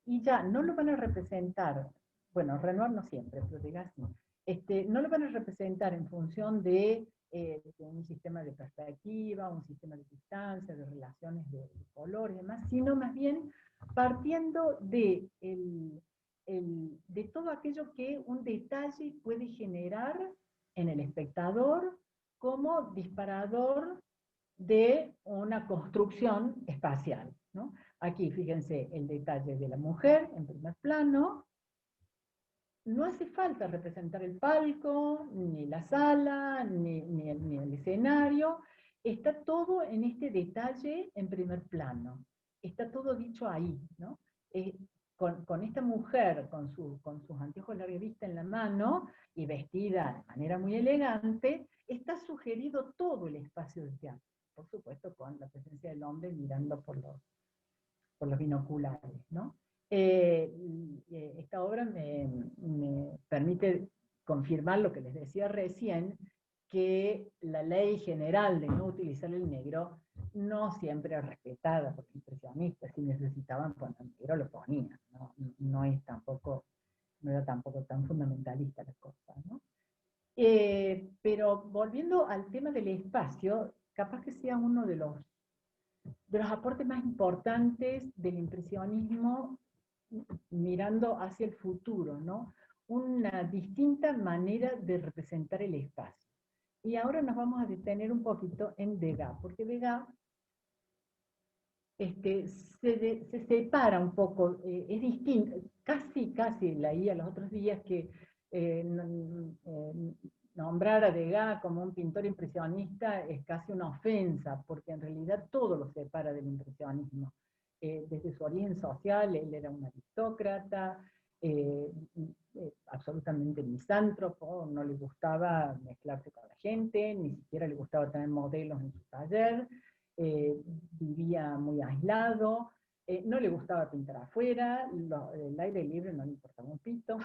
Y ya no lo van a representar, bueno, Renoir no siempre, pero Degas sí, no lo van a representar en función de un sistema de perspectiva, un sistema de distancia, de relaciones de color y demás, sino más bien partiendo de todo aquello que un detalle puede generar en el espectador como disparador de una construcción espacial, ¿no? Aquí, fíjense, el detalle de la mujer en primer plano. No hace falta representar el palco, ni la sala, ni el escenario. Está todo en este detalle en primer plano. Está todo dicho ahí, ¿no? Con esta mujer, con sus anteojos larga vista en la mano y vestida de manera muy elegante, está sugerido todo el espacio del teatro. Por supuesto, con la presencia del hombre mirando por los binoculares, ¿no? Esta obra me permite confirmar lo que les decía recién, que la ley general de no utilizar el negro no siempre es respetada por los impresionistas. Si necesitaban poner negro, lo ponían, ¿no? No era tampoco tan fundamentalista la cosa, ¿no? Pero volviendo al tema del espacio, capaz que sea uno de los aportes más importantes del impresionismo mirando hacia el futuro, ¿no? Una distinta manera de representar el espacio. Y ahora nos vamos a detener un poquito en Degas, porque Degas se separa un poco, es distinto, casi leía los otros días que nombrar a Degas como un pintor impresionista es casi una ofensa, porque en realidad todo lo separa del impresionismo. Desde su origen social, él era un aristócrata, absolutamente misántropo, no le gustaba mezclarse con la gente, ni siquiera le gustaba tener modelos en su taller, vivía muy aislado, no le gustaba pintar afuera, el aire libre no le importaba un pito,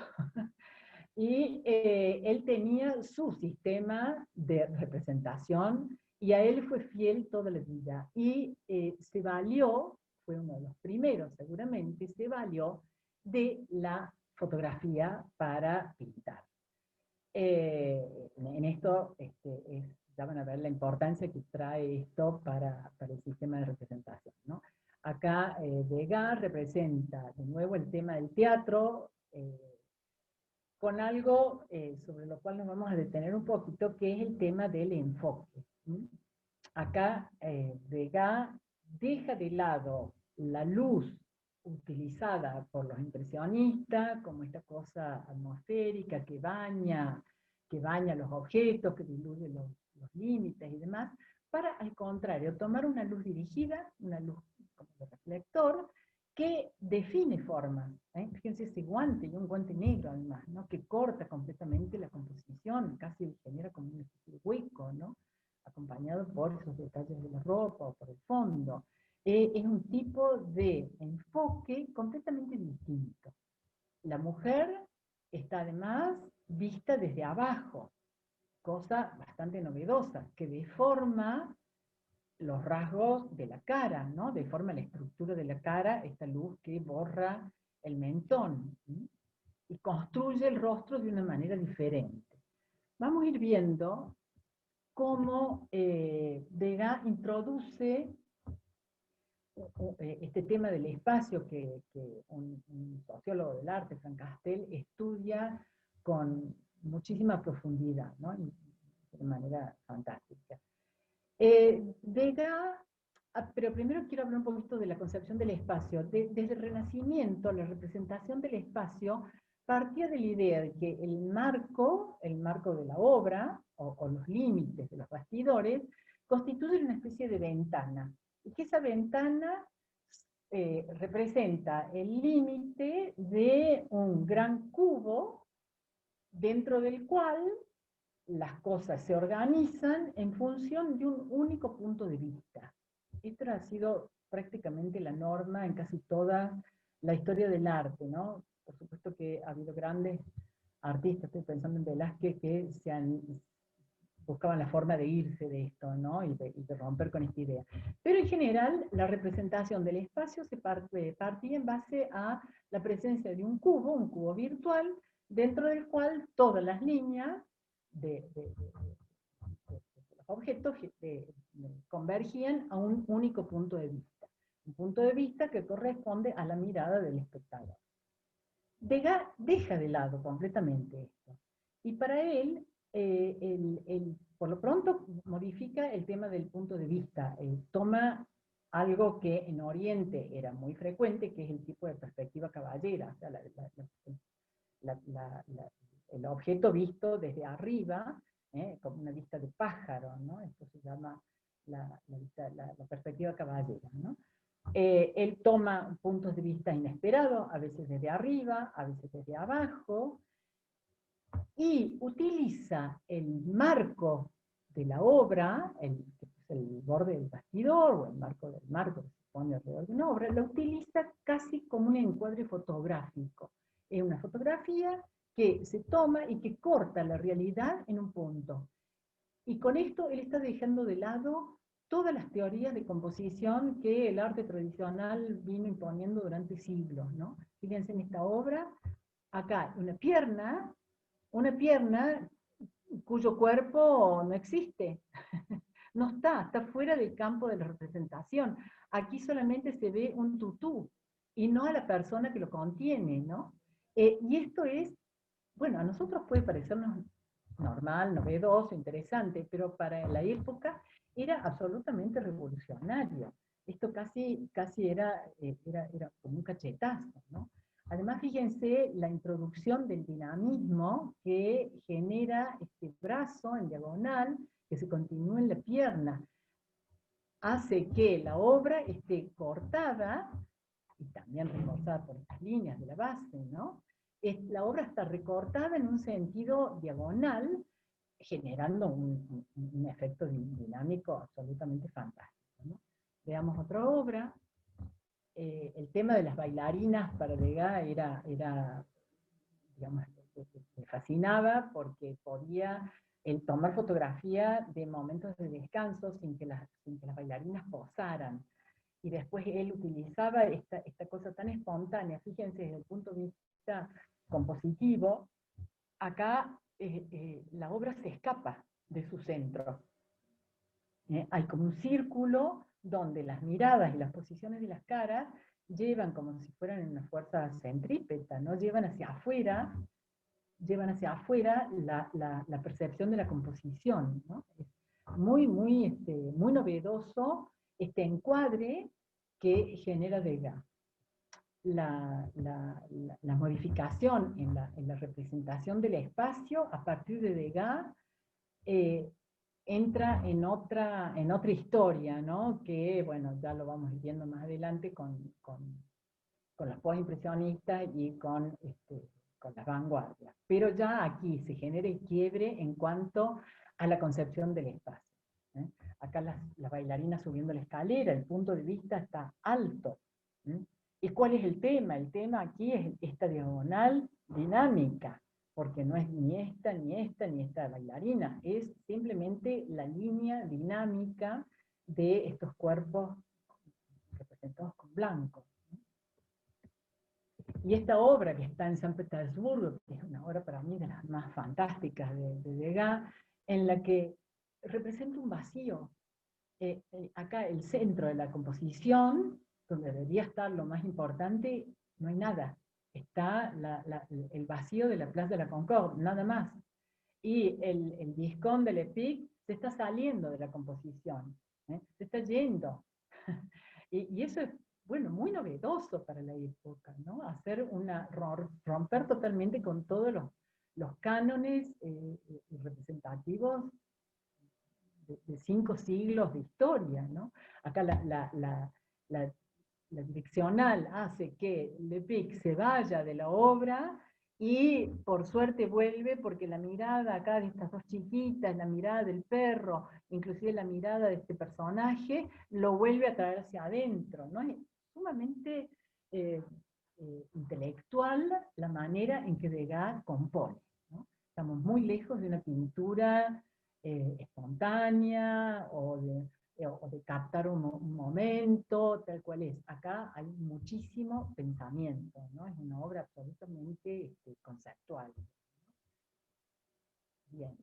y él tenía su sistema de representación y a él fue fiel toda la vida. Y se valió, fue uno de los primeros seguramente, se valió de la fotografía para pintar. En esto ya van a ver la importancia que trae esto para el sistema de representación, ¿no? Acá Degas representa de nuevo el tema del teatro, con algo sobre lo cual nos vamos a detener un poquito, que es el tema del enfoque. Acá Degas deja de lado la luz utilizada por los impresionistas, como esta cosa atmosférica que baña los objetos, que diluye los límites y demás, para, al contrario, tomar una luz dirigida, una luz como de reflector, que define formas. Fíjense ese guante, y un guante negro además, ¿no? Que corta completamente la composición, casi genera como un hueco, ¿no? Acompañado por esos detalles de la ropa o por el fondo. Es un tipo de enfoque completamente distinto. La mujer está además vista desde abajo, cosa bastante novedosa, que deforma los rasgos de la cara, ¿no? Deforma la estructura de la cara, esta luz que borra el mentón, ¿sí? Y construye el rostro de una manera diferente. Vamos a ir viendo cómo Degas introduce este tema del espacio que un sociólogo del arte, Frank Castell, estudia con muchísima profundidad, ¿no? De manera fantástica. Degas, pero primero quiero hablar un poquito de la concepción del espacio. Desde el Renacimiento, la representación del espacio partía de la idea de que el marco de la obra, o los límites de los bastidores, constituyen una especie de ventana, y que esa ventana representa el límite de un gran cubo dentro del cual las cosas se organizan en función de un único punto de vista. Esta ha sido prácticamente la norma en casi toda la historia del arte, ¿no? Por supuesto que ha habido grandes artistas, estoy pensando en Velázquez, que buscaban la forma de irse de esto, ¿no? Y de romper con esta idea. Pero en general, la representación del espacio se partía en base a la presencia de un cubo virtual, dentro del cual todas las líneas de los objetos convergían a un único punto de vista. Un punto de vista que corresponde a la mirada del espectador. Degas deja de lado completamente esto. Y para él, por lo pronto, modifica el tema del punto de vista. Toma algo que en Oriente era muy frecuente, que es el tipo de perspectiva caballera, o sea, el objeto visto desde arriba, como una vista de pájaro, ¿no? Esto se llama la perspectiva caballera, ¿no? Él toma puntos de vista inesperados, a veces desde arriba, a veces desde abajo, y utiliza el marco de la obra, el borde del bastidor, o el marco del marco que se pone alrededor de una obra, lo utiliza casi como un encuadre fotográfico. Es una fotografía que se toma y que corta la realidad en un punto. Y con esto él está dejando de lado todas las teorías de composición que el arte tradicional vino imponiendo durante siglos, ¿no? Fíjense en esta obra, acá una pierna cuyo cuerpo no existe, no está fuera del campo de la representación. Aquí solamente se ve un tutú, y no a la persona que lo contiene, ¿no? Y esto es, bueno, a nosotros puede parecernos normal, novedoso, interesante, pero para la época era absolutamente revolucionario. Esto casi era como un cachetazo, ¿no? Además, fíjense la introducción del dinamismo que genera este brazo en diagonal que se continúa en la pierna. Hace que la obra esté cortada y también reforzada por estas líneas de la base, ¿no? La obra está recortada en un sentido diagonal, generando un efecto dinámico absolutamente fantástico, ¿no? Veamos otra obra. El tema de las bailarinas para Degas era digamos, me fascinaba porque podía tomar fotografía de momentos de descanso sin que las bailarinas posaran. Y después él utilizaba esta cosa tan espontánea. Fíjense, desde el punto de vista compositivo, acá la obra se escapa de su centro. Hay como un círculo donde las miradas y las posiciones de las caras llevan como si fueran en una fuerza centrípeta, ¿no? Llevan hacia afuera la percepción de la composición, ¿no? Es muy novedoso este encuadre que genera Degas. La modificación en la representación del espacio a partir de Degas entra en otra historia, ¿no? Que, bueno, ya lo vamos viendo más adelante con los postimpresionistas y con las vanguardias. Pero ya aquí se genera el quiebre en cuanto a la concepción del espacio. Acá las bailarinas subiendo la escalera, el punto de vista está alto. ¿Y cuál es el tema? El tema aquí es esta diagonal dinámica, porque no es ni esta bailarina, es simplemente la línea dinámica de estos cuerpos representados con blanco. Y esta obra que está en San Petersburgo, que es una obra para mí de las más fantásticas de Degas, en la que representa un vacío. Acá el centro de la composición, donde debería estar lo más importante, no hay nada. Está el vacío de la Place de la Concorde, nada más. Y el Visconde de Lepic se está saliendo de la composición, se está yendo. y eso es, bueno, muy novedoso para la época, ¿no? Romper totalmente con todos los cánones representativos de 5 siglos de historia, ¿no? Acá la direccional hace que Lepic se vaya de la obra y por suerte vuelve porque la mirada acá de estas dos chiquitas, la mirada del perro, inclusive la mirada de este personaje, lo vuelve a traer hacia adentro, ¿no? Es sumamente intelectual la manera en que Degas compone, ¿no? Estamos muy lejos de una pintura espontánea o de o de captar un momento, tal cual es. Acá hay muchísimo pensamiento, ¿no? Es una obra absolutamente conceptual. Bien.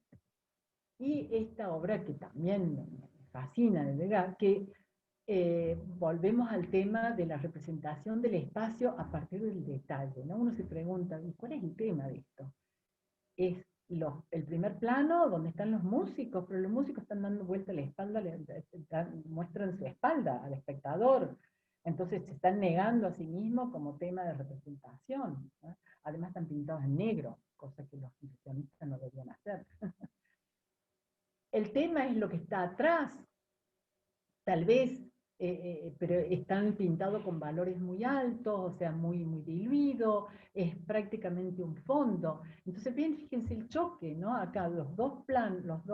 Y esta obra que también me fascina, de verdad, que volvemos al tema de la representación del espacio a partir del detalle, ¿no? Uno se pregunta, ¿y cuál es el tema de esto? Es el primer plano donde están los músicos, pero los músicos están dando vuelta a la espalda, muestran su espalda al espectador, entonces se están negando a sí mismos como tema de representación, ¿no? Además están pintados en negro, cosa que los impresionistas no deberían hacer. El tema es lo que está atrás, tal vez, pero están pintados con valores muy altos, o sea, muy, muy diluido, es prácticamente un fondo. Entonces, bien, fíjense el choque, ¿no? Acá los dos los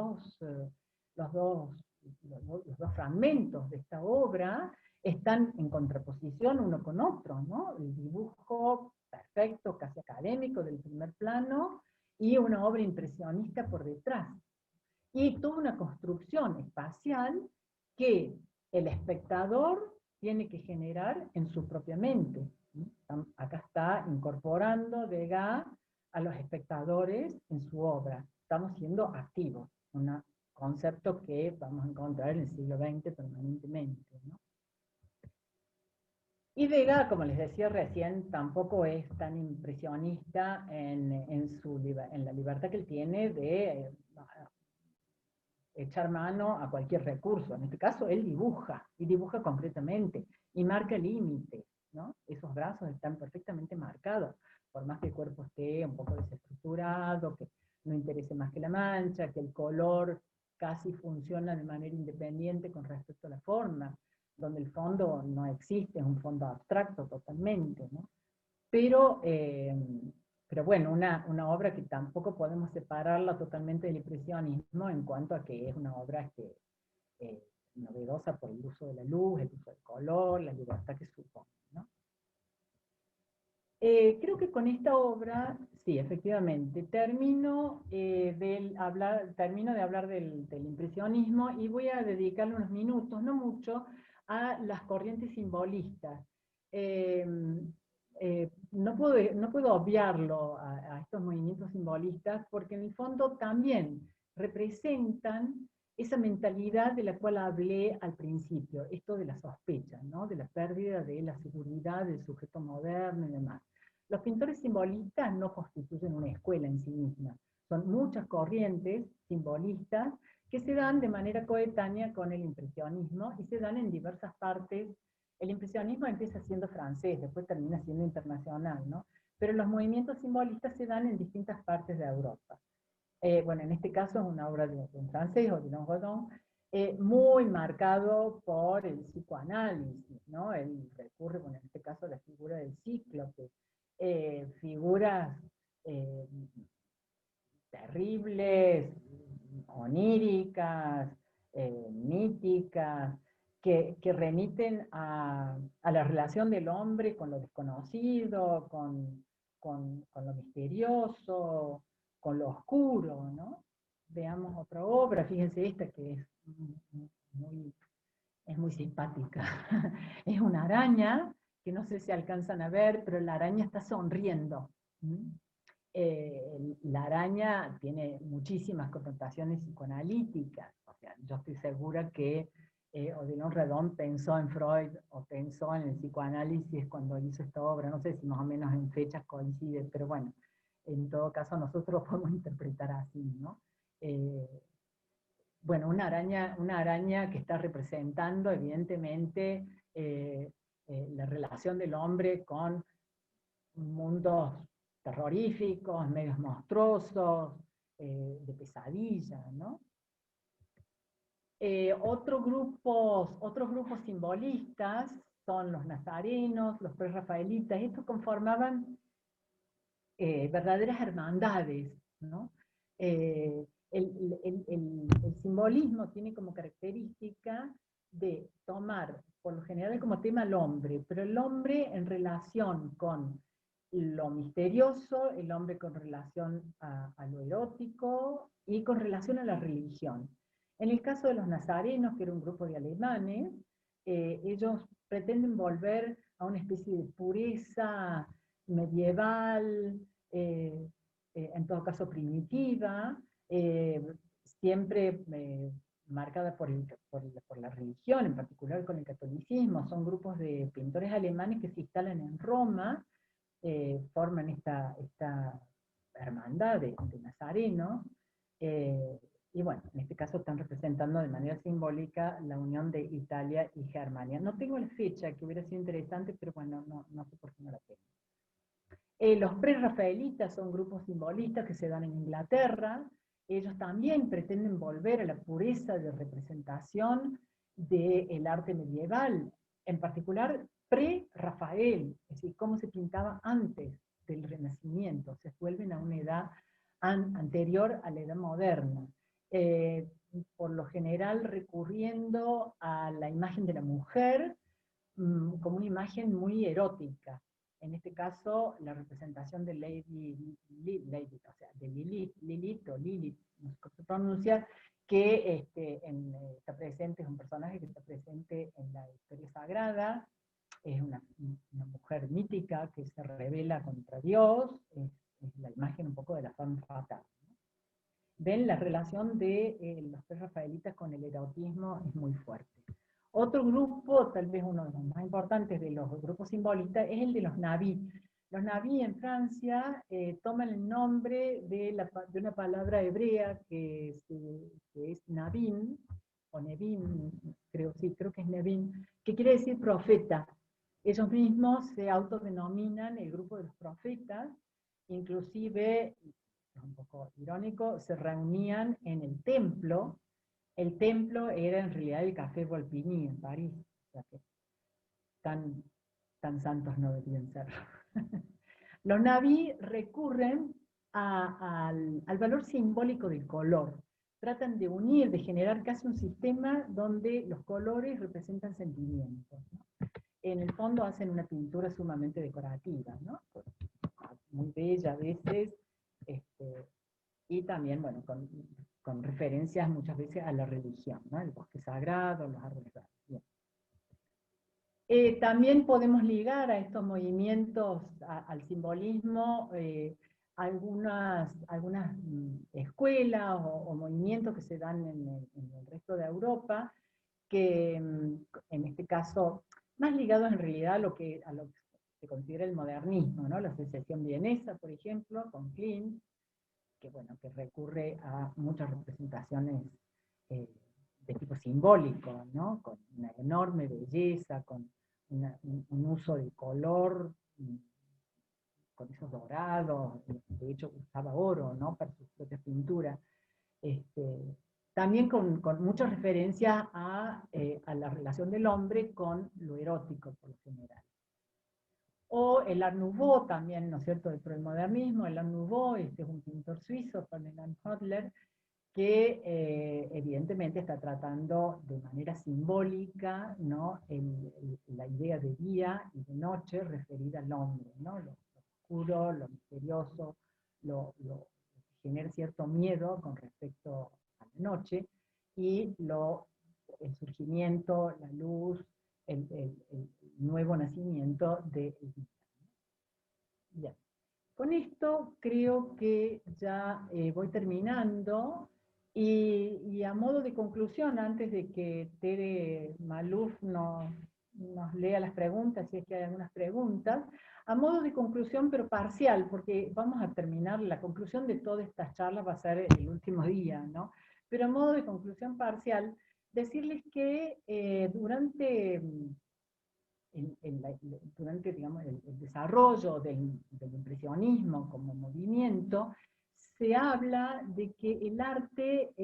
dos fragmentos de esta obra están en contraposición uno con otro, ¿no? El dibujo perfecto, casi académico del primer plano, y una obra impresionista por detrás. Y toda una construcción espacial que el espectador tiene que generar en su propia mente. Acá está incorporando Degas a los espectadores en su obra. Estamos siendo activos, un concepto que vamos a encontrar en el siglo XX permanentemente, ¿no? Y Degas, como les decía recién, tampoco es tan impresionista en la libertad que él tiene de echar mano a cualquier recurso. En este caso, él dibuja, y dibuja concretamente, y marca límites, ¿no? Esos brazos están perfectamente marcados, por más que el cuerpo esté un poco desestructurado, que no interese más que la mancha, que el color casi funciona de manera independiente con respecto a la forma, donde el fondo no existe, es un fondo abstracto totalmente, ¿no? Pero pero bueno, una obra que tampoco podemos separarla totalmente del impresionismo en cuanto a que es una obra novedosa por el uso de la luz, el uso del color, la libertad que supone, ¿no? Creo que con esta obra, sí, efectivamente, termino de hablar del impresionismo y voy a dedicarle unos minutos, no mucho, a las corrientes simbolistas. Eh, no puedo obviarlo a estos movimientos simbolistas porque en el fondo también representan esa mentalidad de la cual hablé al principio, esto de la sospecha, ¿no? De la pérdida de la seguridad del sujeto moderno y demás. Los pintores simbolistas no constituyen una escuela en sí misma, son muchas corrientes simbolistas que se dan de manera coetánea con el impresionismo y se dan en diversas partes. El impresionismo empieza siendo francés, después termina siendo internacional, ¿no? Pero los movimientos simbolistas se dan en distintas partes de Europa. Bueno, en este caso es una obra de un francés, Odilon Redon, muy marcado por el psicoanálisis, ¿no? Él recurre, bueno, en este caso a la figura del cíclope, figuras eh, terribles, oníricas, míticas, que remiten a la relación del hombre con lo desconocido, con lo misterioso, con lo oscuro, ¿no? Veamos otra obra, fíjense esta que muy, es muy simpática. Es una araña, que no sé si alcanzan a ver, pero la araña está sonriendo. La araña tiene muchísimas connotaciones psicoanalíticas. O sea, yo estoy segura que Odilon Redon pensó en Freud o pensó en el psicoanálisis cuando hizo esta obra. No sé si más o menos en fechas coincide, pero bueno, en todo caso nosotros lo podemos interpretar así, ¿no? Bueno, una araña que está representando evidentemente la relación del hombre con mundos terroríficos, medios monstruosos, de pesadilla, ¿no? Otros grupos simbolistas son los nazarenos, los prerrafaelitas. Estos conformaban verdaderas hermandades, ¿no? El simbolismo tiene como característica de tomar, por lo general como tema al hombre, pero el hombre en relación con lo misterioso, el hombre con relación a lo erótico y con relación a la religión. En el caso de los nazarenos, que era un grupo de alemanes, ellos pretenden volver a una especie de pureza medieval, en todo caso primitiva, siempre marcada por la religión, en particular con el catolicismo. Son grupos de pintores alemanes que se instalan en Roma, forman esta hermandad de nazarenos, y bueno, en este caso están representando de manera simbólica la unión de Italia y Germania. No tengo la fecha, que hubiera sido interesante, pero bueno, no sé por qué no la tengo. Los pre-rafaelitas son grupos simbolistas que se dan en Inglaterra. Ellos también pretenden volver a la pureza de representación del arte medieval, en particular pre-Rafael, es decir, cómo se pintaba antes del Renacimiento. Se vuelven a una edad anterior a la edad moderna. Por lo general recurriendo a la imagen de la mujer como una imagen muy erótica. En este caso, la representación de o sea, de Lilith, no sé cómo se pronuncia, que está presente, es un personaje que está presente en la historia sagrada, es una mujer mítica que se revela contra Dios, es la imagen un poco de la femme fatale. Ven, la relación de los prerrafaelitas con el erotismo es muy fuerte. Otro grupo, tal vez uno de los más importantes de los grupos simbolistas, es el de los Naví. Los Naví en Francia toman el nombre de una palabra hebrea que es Navin, o Nevin, creo que es Nevin, que quiere decir profeta. Ellos mismos se autodenominan el grupo de los profetas, inclusive, es un poco irónico, se reunían en el templo. El templo era en realidad el Café Volpini en París, o sea que tan santos no debían ser. Los Naví recurren al valor simbólico del color. Tratan de unir, de generar casi un sistema donde los colores representan sentimientos, ¿no? En el fondo hacen una pintura sumamente decorativa, ¿no? Muy bella a veces, y también, bueno, con referencias muchas veces a la religión, ¿no? El bosque sagrado, los árboles verdes. Bien. También podemos ligar a estos movimientos, al simbolismo, algunas escuelas o movimientos que se dan en el resto de Europa, que en este caso, más ligados en realidad a lo que se considera el modernismo, ¿no? La Asociación Vienesa, por ejemplo, con Klimt, que recurre a muchas representaciones de tipo simbólico, ¿no? Con una enorme belleza, con un uso de color, con esos dorados, de hecho usaba oro, ¿no? Para sus propias pinturas. También con muchas referencias a la relación del hombre con lo erótico, por lo general. O el Art Nouveau también, ¿no es cierto?, dentro del modernismo. El Art Nouveau es un pintor suizo, Ferdinand Hodler, que evidentemente está tratando de manera simbólica, ¿no?, la idea de día y de noche referida al hombre, ¿no?, lo oscuro, lo misterioso, lo que genera cierto miedo con respecto a la noche, y el surgimiento, la luz, el nuevo nacimiento del día. Bien. Con esto creo que ya voy terminando, y a modo de conclusión, antes de que Tere Maluf nos lea las preguntas, si es que hay algunas preguntas, a modo de conclusión, pero parcial, porque vamos a terminar, la conclusión de todas estas charlas va a ser el último día, ¿no? Pero a modo de conclusión parcial, decirles que durante digamos, el desarrollo del impresionismo como movimiento, se habla de que el arte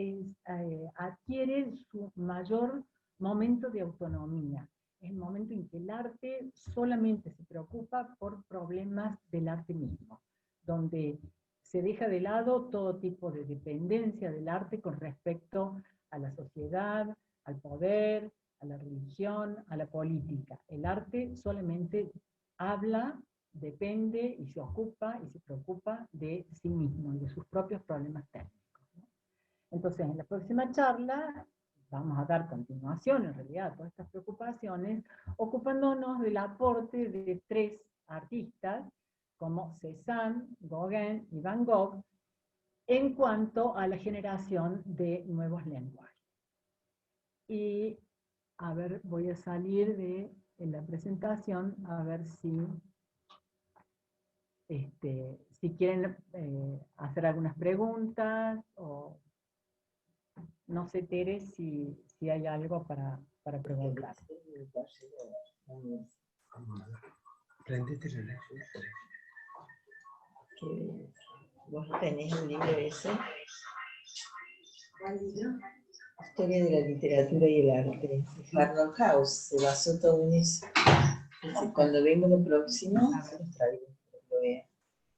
adquiere su mayor momento de autonomía. Es el momento en que el arte solamente se preocupa por problemas del arte mismo, donde se deja de lado todo tipo de dependencia del arte con respecto a la sociedad, al poder, a la religión, a la política. El arte solamente habla, depende y se ocupa y se preocupa de sí mismo y de sus propios problemas técnicos, ¿no? Entonces, en la próxima charla vamos a dar continuación, en realidad, a todas estas preocupaciones, ocupándonos del aporte de 3 artistas, como Cézanne, Gauguin y Van Gogh, en cuanto a la generación de nuevos lenguajes. Y, a ver, voy a salir de la presentación, a ver si quieren hacer algunas preguntas, o no sé, Tere, si hay algo para preguntar. ¿Vos tenés el libro ese? ¿Cuál libro? Historia de la literatura y el arte. Harlan House se basó todo en eso. Entonces, cuando vengo lo próximo, se los traigo para que lo vean.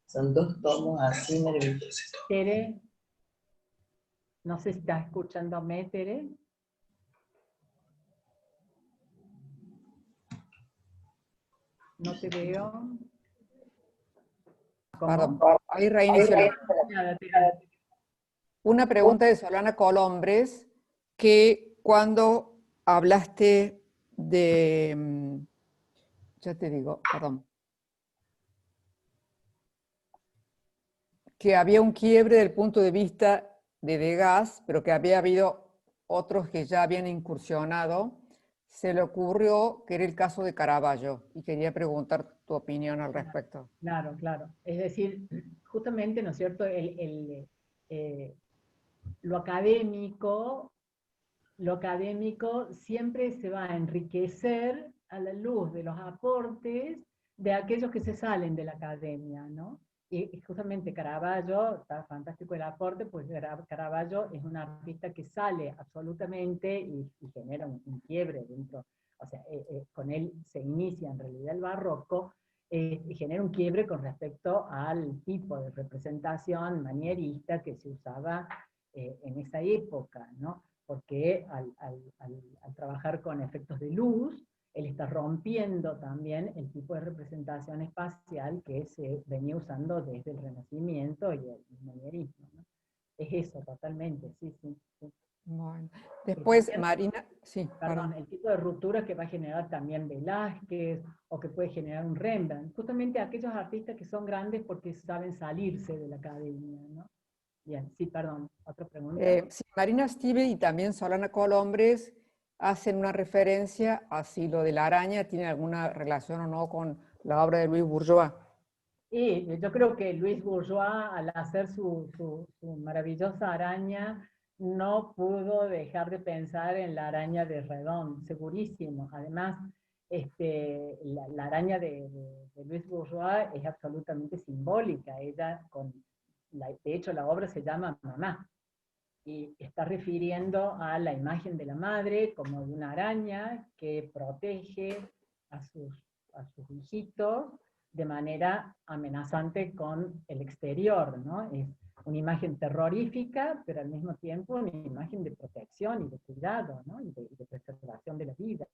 Son 2 tomos así maravillosos. Tere, no sé si estás escuchándome, Tere. No te veo. Perdón, ahí reinicio. Una pregunta de Solana Colombres, que cuando hablaste de, ya te digo, perdón, que había un quiebre del punto de vista de Degas, pero que había habido otros que ya habían incursionado, se le ocurrió que era el caso de Caravaggio, y quería preguntar tu opinión al respecto. Claro, claro. Es decir, justamente, ¿no es cierto?, lo académico siempre se va a enriquecer a la luz de los aportes de aquellos que se salen de la academia, ¿no? Y justamente Caravaggio, está fantástico el aporte, pues Caravaggio es un artista que sale absolutamente y genera un quiebre dentro, o sea, con él se inicia en realidad el barroco, y genera un quiebre con respecto al tipo de representación manierista que se usaba en esa época, ¿no? Porque al trabajar con efectos de luz, él está rompiendo también el tipo de representación espacial que se venía usando desde el Renacimiento y el manierismo, ¿no? Es eso, totalmente, sí, sí, sí. Bueno, después También, Marina, sí, perdón, el tipo de ruptura que va a generar también Velázquez, o que puede generar un Rembrandt, justamente aquellos artistas que son grandes porque saben salirse de la academia, ¿no? Bien, sí, perdón, otra pregunta. Sí, Marina Stivel y también Solana Colombres hacen una referencia a si lo de la araña tiene alguna relación o no con la obra de Louis Bourgeois. Y yo creo que Luis Bourgeois, al hacer su maravillosa araña, no pudo dejar de pensar en la araña de Redon, segurísimo. Además, la araña de Luis Bourgeois es absolutamente simbólica. Ella, de hecho, la obra se llama Mamá, y está refiriendo a la imagen de la madre como de una araña que protege a sus hijitos de manera amenazante con el exterior, ¿no? Es una imagen terrorífica, pero al mismo tiempo una imagen de protección y de cuidado, ¿no? Y de preservación de la vida.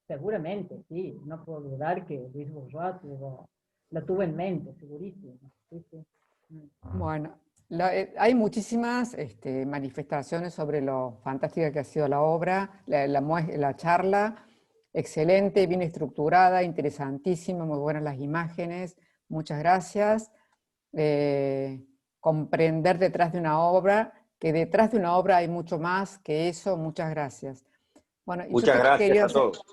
Seguramente, sí, no puedo dudar que Luis Bourgeois lo tuvo en mente, segurísimo. Sí, sí. Bueno, hay muchísimas manifestaciones sobre lo fantástica que ha sido la obra, la charla, excelente, bien estructurada, interesantísima, muy buenas las imágenes, muchas gracias. Comprender detrás de una obra, que detrás de una obra hay mucho más que eso, muchas gracias. Bueno, muchas gracias a todos.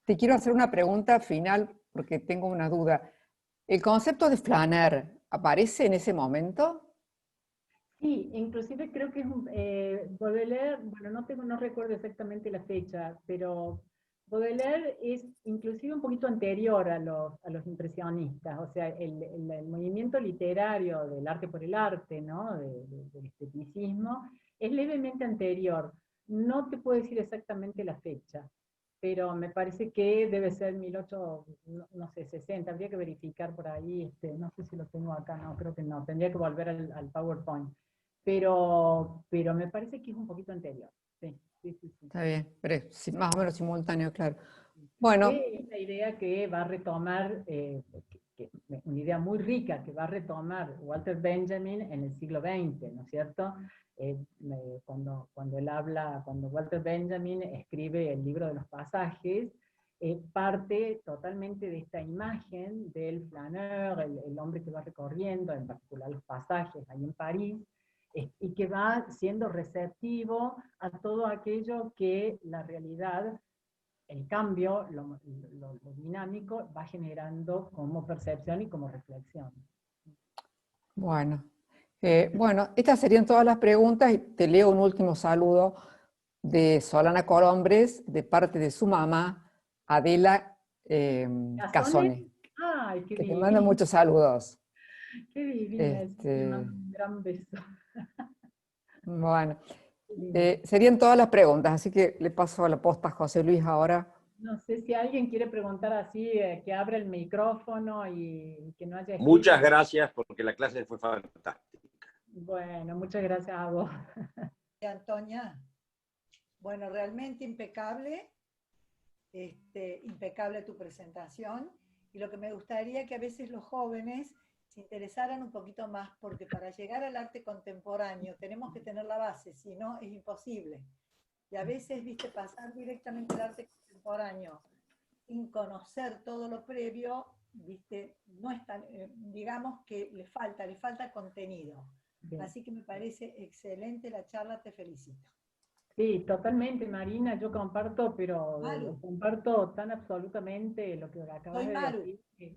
Te quiero hacer una pregunta final porque tengo una duda. ¿El concepto de flaner aparece en ese momento? Sí, inclusive creo que es Baudelaire, bueno, no recuerdo exactamente la fecha, pero Baudelaire es inclusive un poquito anterior a los impresionistas, o sea, el movimiento literario del arte por el arte, ¿no? Del esteticismo, es levemente anterior. No te puedo decir exactamente la fecha, pero me parece que debe ser 1800, no sé, 60, habría que verificar por ahí, no sé si lo tengo acá, no, creo que no, tendría que volver al PowerPoint. Pero me parece que es un poquito anterior. Sí, sí, sí, sí. Está bien, pero sí, más o menos simultáneo, claro. Bueno. Es la idea que va a retomar, una idea muy rica que va a retomar Walter Benjamin en el siglo XX, ¿no es cierto? Cuando Walter Benjamin escribe el libro de los pasajes, parte totalmente de esta imagen del flaneur, el hombre que va recorriendo, en particular los pasajes ahí en París, y que va siendo receptivo a todo aquello que la realidad, el cambio, lo dinámico, va generando como percepción y como reflexión. Bueno, bueno, estas serían todas las preguntas y te leo un último saludo de Solana Colombres, de parte de su mamá, Adela Casone, Ay, qué que te divina. manda muchos saludos. Qué divina, te mando un gran beso. Bueno, serían todas las preguntas, así que le paso a la posta a José Luis ahora. No sé si alguien quiere preguntar así, que abra el micrófono y que no haya escrito. Muchas gracias porque la clase fue fantástica. Bueno, muchas gracias a vos. Antonia, bueno, realmente impecable, impecable tu presentación, y lo que me gustaría que a veces los jóvenes se interesaran un poquito más, porque para llegar al arte contemporáneo tenemos que tener la base, si no es imposible. Y a veces, viste, pasar directamente al arte contemporáneo sin conocer todo lo previo, viste, no es tan, digamos que le falta contenido. Bien. Así que me parece excelente la charla, te felicito. Sí, totalmente, Marina, yo comparto, pero comparto tan absolutamente lo que acabas de decir, que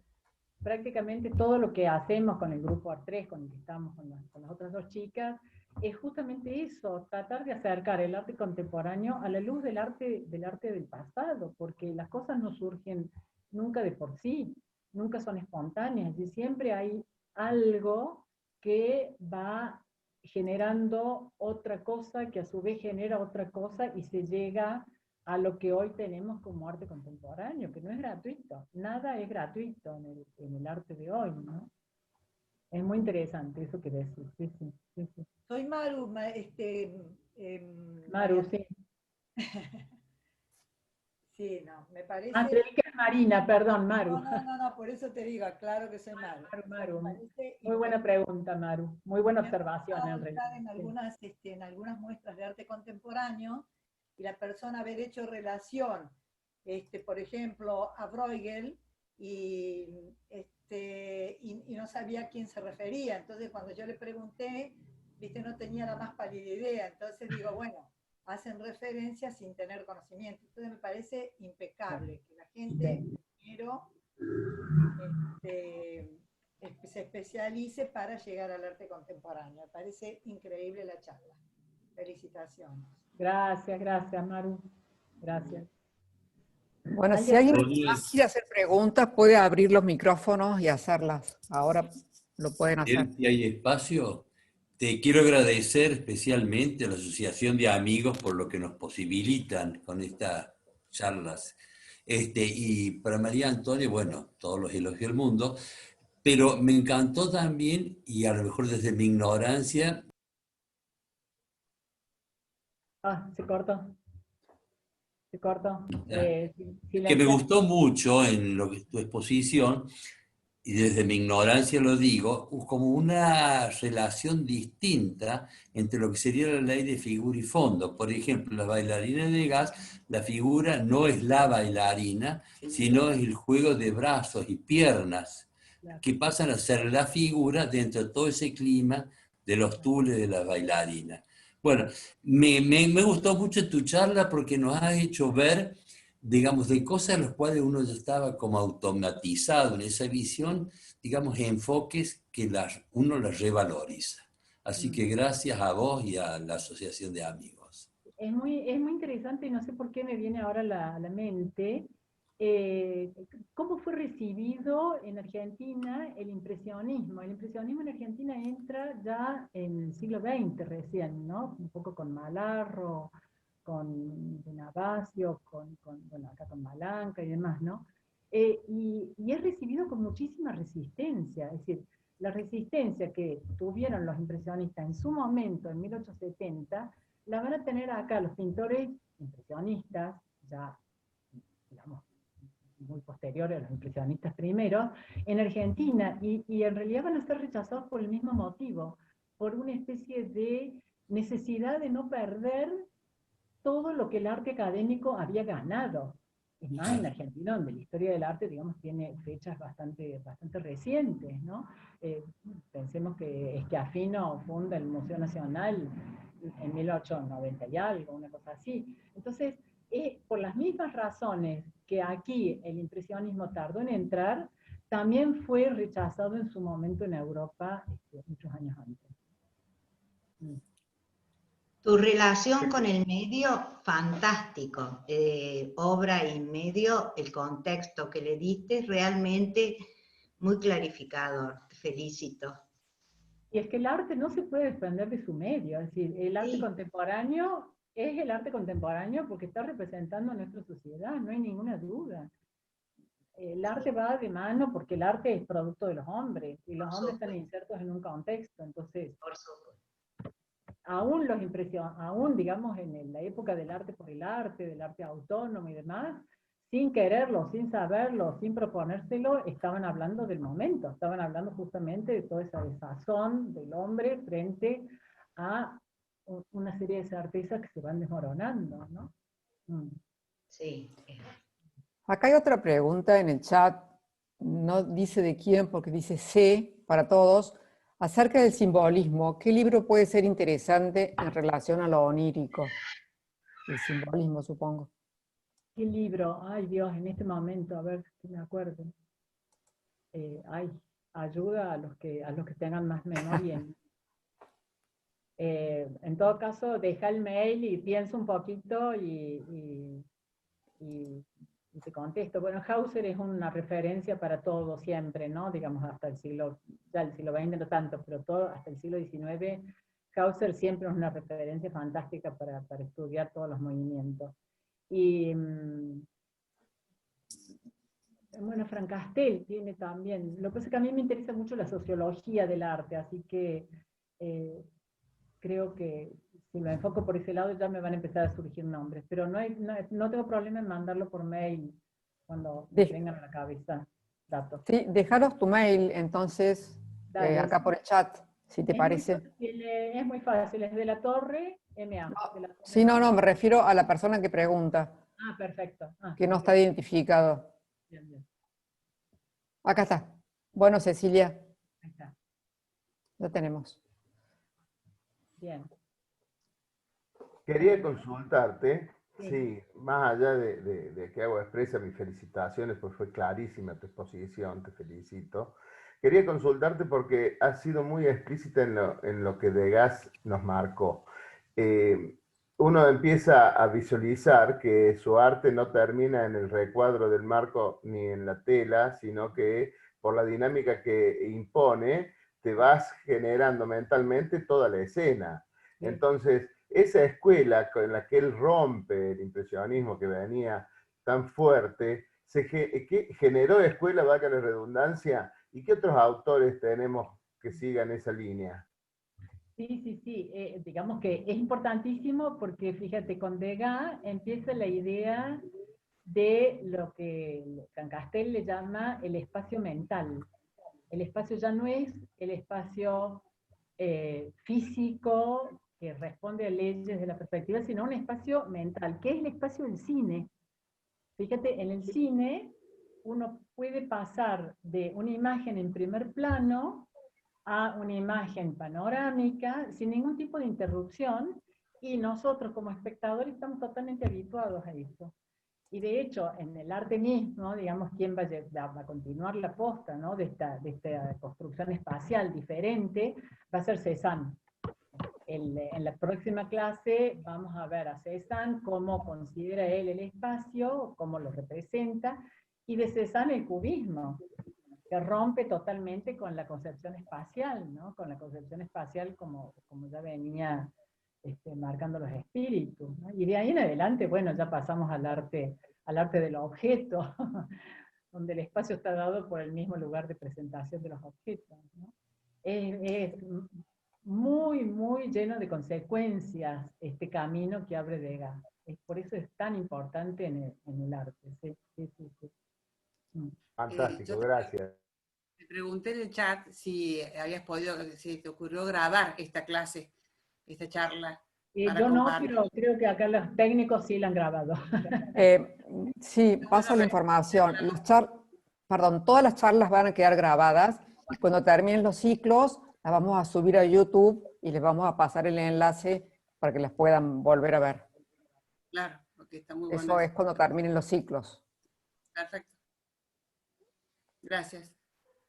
prácticamente todo lo que hacemos con el grupo A3, con el que estamos con las otras dos chicas, es justamente eso, tratar de acercar el arte contemporáneo a la luz del arte del pasado, porque las cosas no surgen nunca de por sí, nunca son espontáneas, y siempre hay algo que va generando otra cosa, que a su vez genera otra cosa, y se llega a lo que hoy tenemos como arte contemporáneo, que no es gratuito, nada es gratuito en el arte de hoy, ¿no? Es muy interesante eso que decís, sí. Soy Maru, Maru, sí. Sí, no, me parece... Ah, creí que es Marina, perdón, Maru. No, por eso te digo, claro que soy Maru. Maru. Muy buena pregunta, Maru. Muy buena observación, en realidad. En algunas muestras de arte contemporáneo, y la persona haber hecho relación, por ejemplo, a Bruegel, y no sabía a quién se refería. Entonces, cuando yo le pregunté, viste, no tenía la más pálida idea. Entonces digo, bueno, hacen referencia sin tener conocimiento. Entonces me parece impecable que la gente primero se especialice para llegar al arte contemporáneo. Me parece increíble la charla. Felicitaciones. Gracias, Maru. Gracias. Bueno, si alguien quiere hacer preguntas, puede abrir los micrófonos y hacerlas. Ahora lo pueden hacer. Si hay espacio, te quiero agradecer especialmente a la Asociación de Amigos por lo que nos posibilitan con estas charlas. Y para María Antonia, bueno, todos los elogios del mundo, pero me encantó también, y a lo mejor desde mi ignorancia... Se cortó. Que me gustó mucho en tu exposición, y desde mi ignorancia lo digo, como una relación distinta entre lo que sería la ley de figura y fondo. Por ejemplo, las bailarinas de Degas, la figura no es la bailarina, sino es el juego de brazos y piernas, que pasan a ser la figura dentro de todo ese clima de los tules de las bailarinas. Bueno, me gustó mucho tu charla porque nos has hecho ver, digamos, de cosas a las cuales uno ya estaba como automatizado en esa visión, digamos, enfoques que uno las revaloriza. Así que gracias a vos y a la Asociación de Amigos. Es muy interesante, y no sé por qué me viene ahora a la mente, ¿cómo fue recibido en Argentina el impresionismo? El impresionismo en Argentina entra ya en el siglo XX recién, ¿no? Un poco con Malarro, con Navasio, bueno, acá con Malanca y demás, ¿no? Y es recibido con muchísima resistencia, es decir, la resistencia que tuvieron los impresionistas en su momento, en 1870, la van a tener acá los pintores impresionistas, ya, digamos, muy posteriores posteriores, los impresionistas primero, en Argentina, y en realidad van a ser rechazados por el mismo motivo, por una especie de necesidad de no perder todo lo que el arte académico había ganado. Es más, en Argentina, donde la historia del arte, digamos, tiene fechas bastante recientes, ¿no? Pensemos que Schiaffino funda el Museo Nacional en 1890 y algo, una cosa así. Entonces, por las mismas razones que aquí el impresionismo tardó en entrar, también fue rechazado en su momento en Europa muchos años antes. Tu relación con el medio, fantástico. Obra y medio, el contexto que le diste, realmente muy clarificador. Te felicito. Y es que el arte no se puede desprender de su medio, es decir, el arte contemporáneo es el arte contemporáneo porque está representando a nuestra sociedad, no hay ninguna duda. El arte va de mano porque el arte es producto de los hombres, y los hombres están insertos en un contexto, entonces... Por supuesto. Aún digamos en la época del arte por el arte, del arte autónomo y demás, sin quererlo, sin saberlo, sin proponérselo, estaban hablando del momento, estaban hablando justamente de toda esa desazón del hombre frente a una serie de certezas que se van desmoronando, ¿no? Sí. Acá hay otra pregunta en el chat, no dice de quién, porque dice C para todos, acerca del simbolismo. ¿Qué libro puede ser interesante en relación a lo onírico? El simbolismo, supongo. ¿Qué libro? Ay Dios, en este momento, a ver si me acuerdo. Ayuda a los que tengan más memoria. En todo caso, deja el mail y piensa un poquito y te contesto. Bueno, Hauser es una referencia para todo siempre, ¿no? Digamos, hasta el siglo XX no tanto, pero todo, hasta el siglo XIX, Hauser siempre es una referencia fantástica para estudiar todos los movimientos. Y, bueno, Frank Castell tiene también, lo que pasa es que a mí me interesa mucho la sociología del arte, así que creo que si me enfoco por ese lado ya me van a empezar a surgir nombres, pero no tengo problema en mandarlo por mail cuando me vengan a la cabeza datos. Sí, déjanos tu mail entonces acá por el chat, si te parece. Es muy fácil, es de la Torre MA. No, me refiero a la persona que pregunta. Ah, perfecto. Que no está identificado. Bien. Acá está. Bueno, Cecilia. Ahí está. Lo tenemos. Bien. Quería consultarte, sí, más allá de que hago expresa mis felicitaciones, pues fue clarísima tu exposición, te felicito. Quería consultarte porque has sido muy explícita en lo que Degas nos marcó. Uno empieza a visualizar que su arte no termina en el recuadro del marco ni en la tela, sino que por la dinámica que impone, te vas generando mentalmente toda la escena. Entonces, esa escuela con la que él rompe el impresionismo que venía tan fuerte, que generó escuela, valga la redundancia, ¿y qué otros autores tenemos que sigan esa línea? Sí, digamos que es importantísimo porque fíjate, con Degas empieza la idea de lo que Frank Castell le llama el espacio mental. El espacio ya no es el espacio físico que responde a leyes de la perspectiva, sino un espacio mental, que es el espacio del cine. Fíjate, en el cine uno puede pasar de una imagen en primer plano a una imagen panorámica sin ningún tipo de interrupción, y nosotros como espectadores estamos totalmente habituados a eso. Y de hecho, en el arte mismo, digamos, ¿quién va a continuar la posta, ¿no? de esta construcción espacial diferente? Va a ser Cézanne. En la próxima clase vamos a ver a Cézanne cómo considera él el espacio, cómo lo representa, y de Cézanne el cubismo, que rompe totalmente con la concepción espacial, ¿no? Con la concepción espacial como ya venía marcando los espíritus, ¿no? Y de ahí en adelante, bueno, ya pasamos al arte del objeto, donde el espacio está dado por el mismo lugar de presentación de los objetos, ¿no? Es muy, muy lleno de consecuencias este camino que abre Degas. Por eso es tan importante en el arte. Sí. Fantástico, gracias. Te pregunté en el chat si habías podido, si te ocurrió grabar esta clase, esta charla. Yo no, pero creo que acá los técnicos sí la han grabado. Sí, paso la información. Todas las charlas van a quedar grabadas y cuando terminen los ciclos las vamos a subir a YouTube y les vamos a pasar el enlace para que las puedan volver a ver. Claro, porque está muy bueno. Eso es cuando terminen los ciclos. Perfecto. Gracias.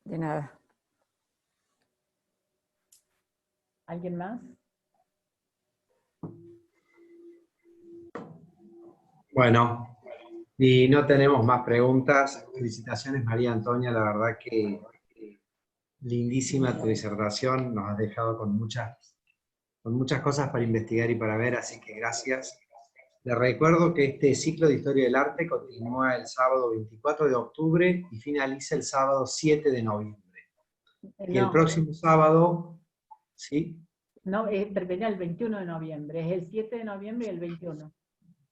De nada. ¿Alguien más? Bueno, y no tenemos más preguntas. Felicitaciones, María Antonia, la verdad que lindísima tu disertación, nos has dejado con muchas cosas para investigar y para ver, así que gracias. Les recuerdo que este ciclo de Historia del Arte continúa el sábado 24 de octubre y finaliza el sábado 7 de noviembre. Y el próximo sábado, ¿sí? No, termina el 21 de noviembre, es el 7 de noviembre y el 21.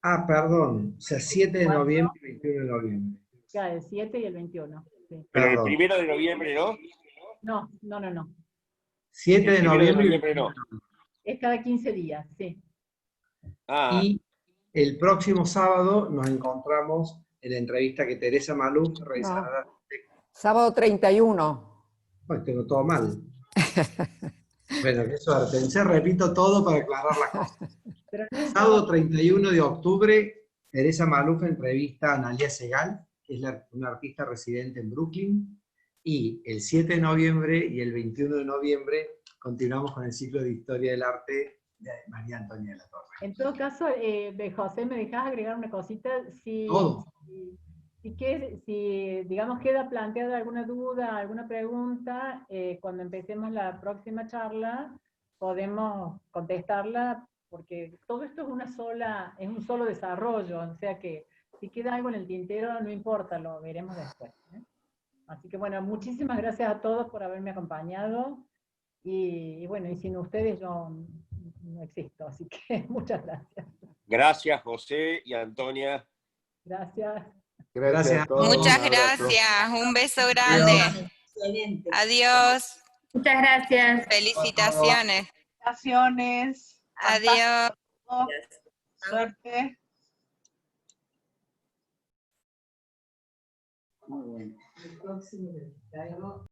Ah, perdón, o sea, 7 de noviembre y 21 de noviembre. Ya, el 7 y el 21. Sí. Pero el 1 de noviembre, ¿no? No. 7 de noviembre no. Es cada 15 días, sí. Y el próximo sábado nos encontramos en la entrevista que Teresa Maluf realizará. Sábado 31. Pues tengo todo mal. Bueno, qué suerte. Repito todo para aclarar las cosas. Sábado 31 de octubre, Teresa Maluf entrevista a Analia Segal, que es una artista residente en Brooklyn. Y el 7 de noviembre y el 21 de noviembre continuamos con el ciclo de Historia del Arte de María Antonia de la Torre. En todo caso, José, ¿me dejas agregar una cosita? Si digamos, queda planteada alguna duda, alguna pregunta, cuando empecemos la próxima charla, podemos contestarla, porque todo esto es un solo desarrollo, o sea que si queda algo en el tintero, no importa, lo veremos después. Así que bueno, muchísimas gracias a todos por haberme acompañado, y bueno, y sin ustedes yo no existo, así que muchas gracias. Gracias, José y Antonia. Gracias. Gracias a todos. Muchas gracias, un beso grande. Excelente. Adiós. Muchas gracias. Felicitaciones. Felicitaciones. Adiós. Suerte. Muy bueno. El próximo les traigo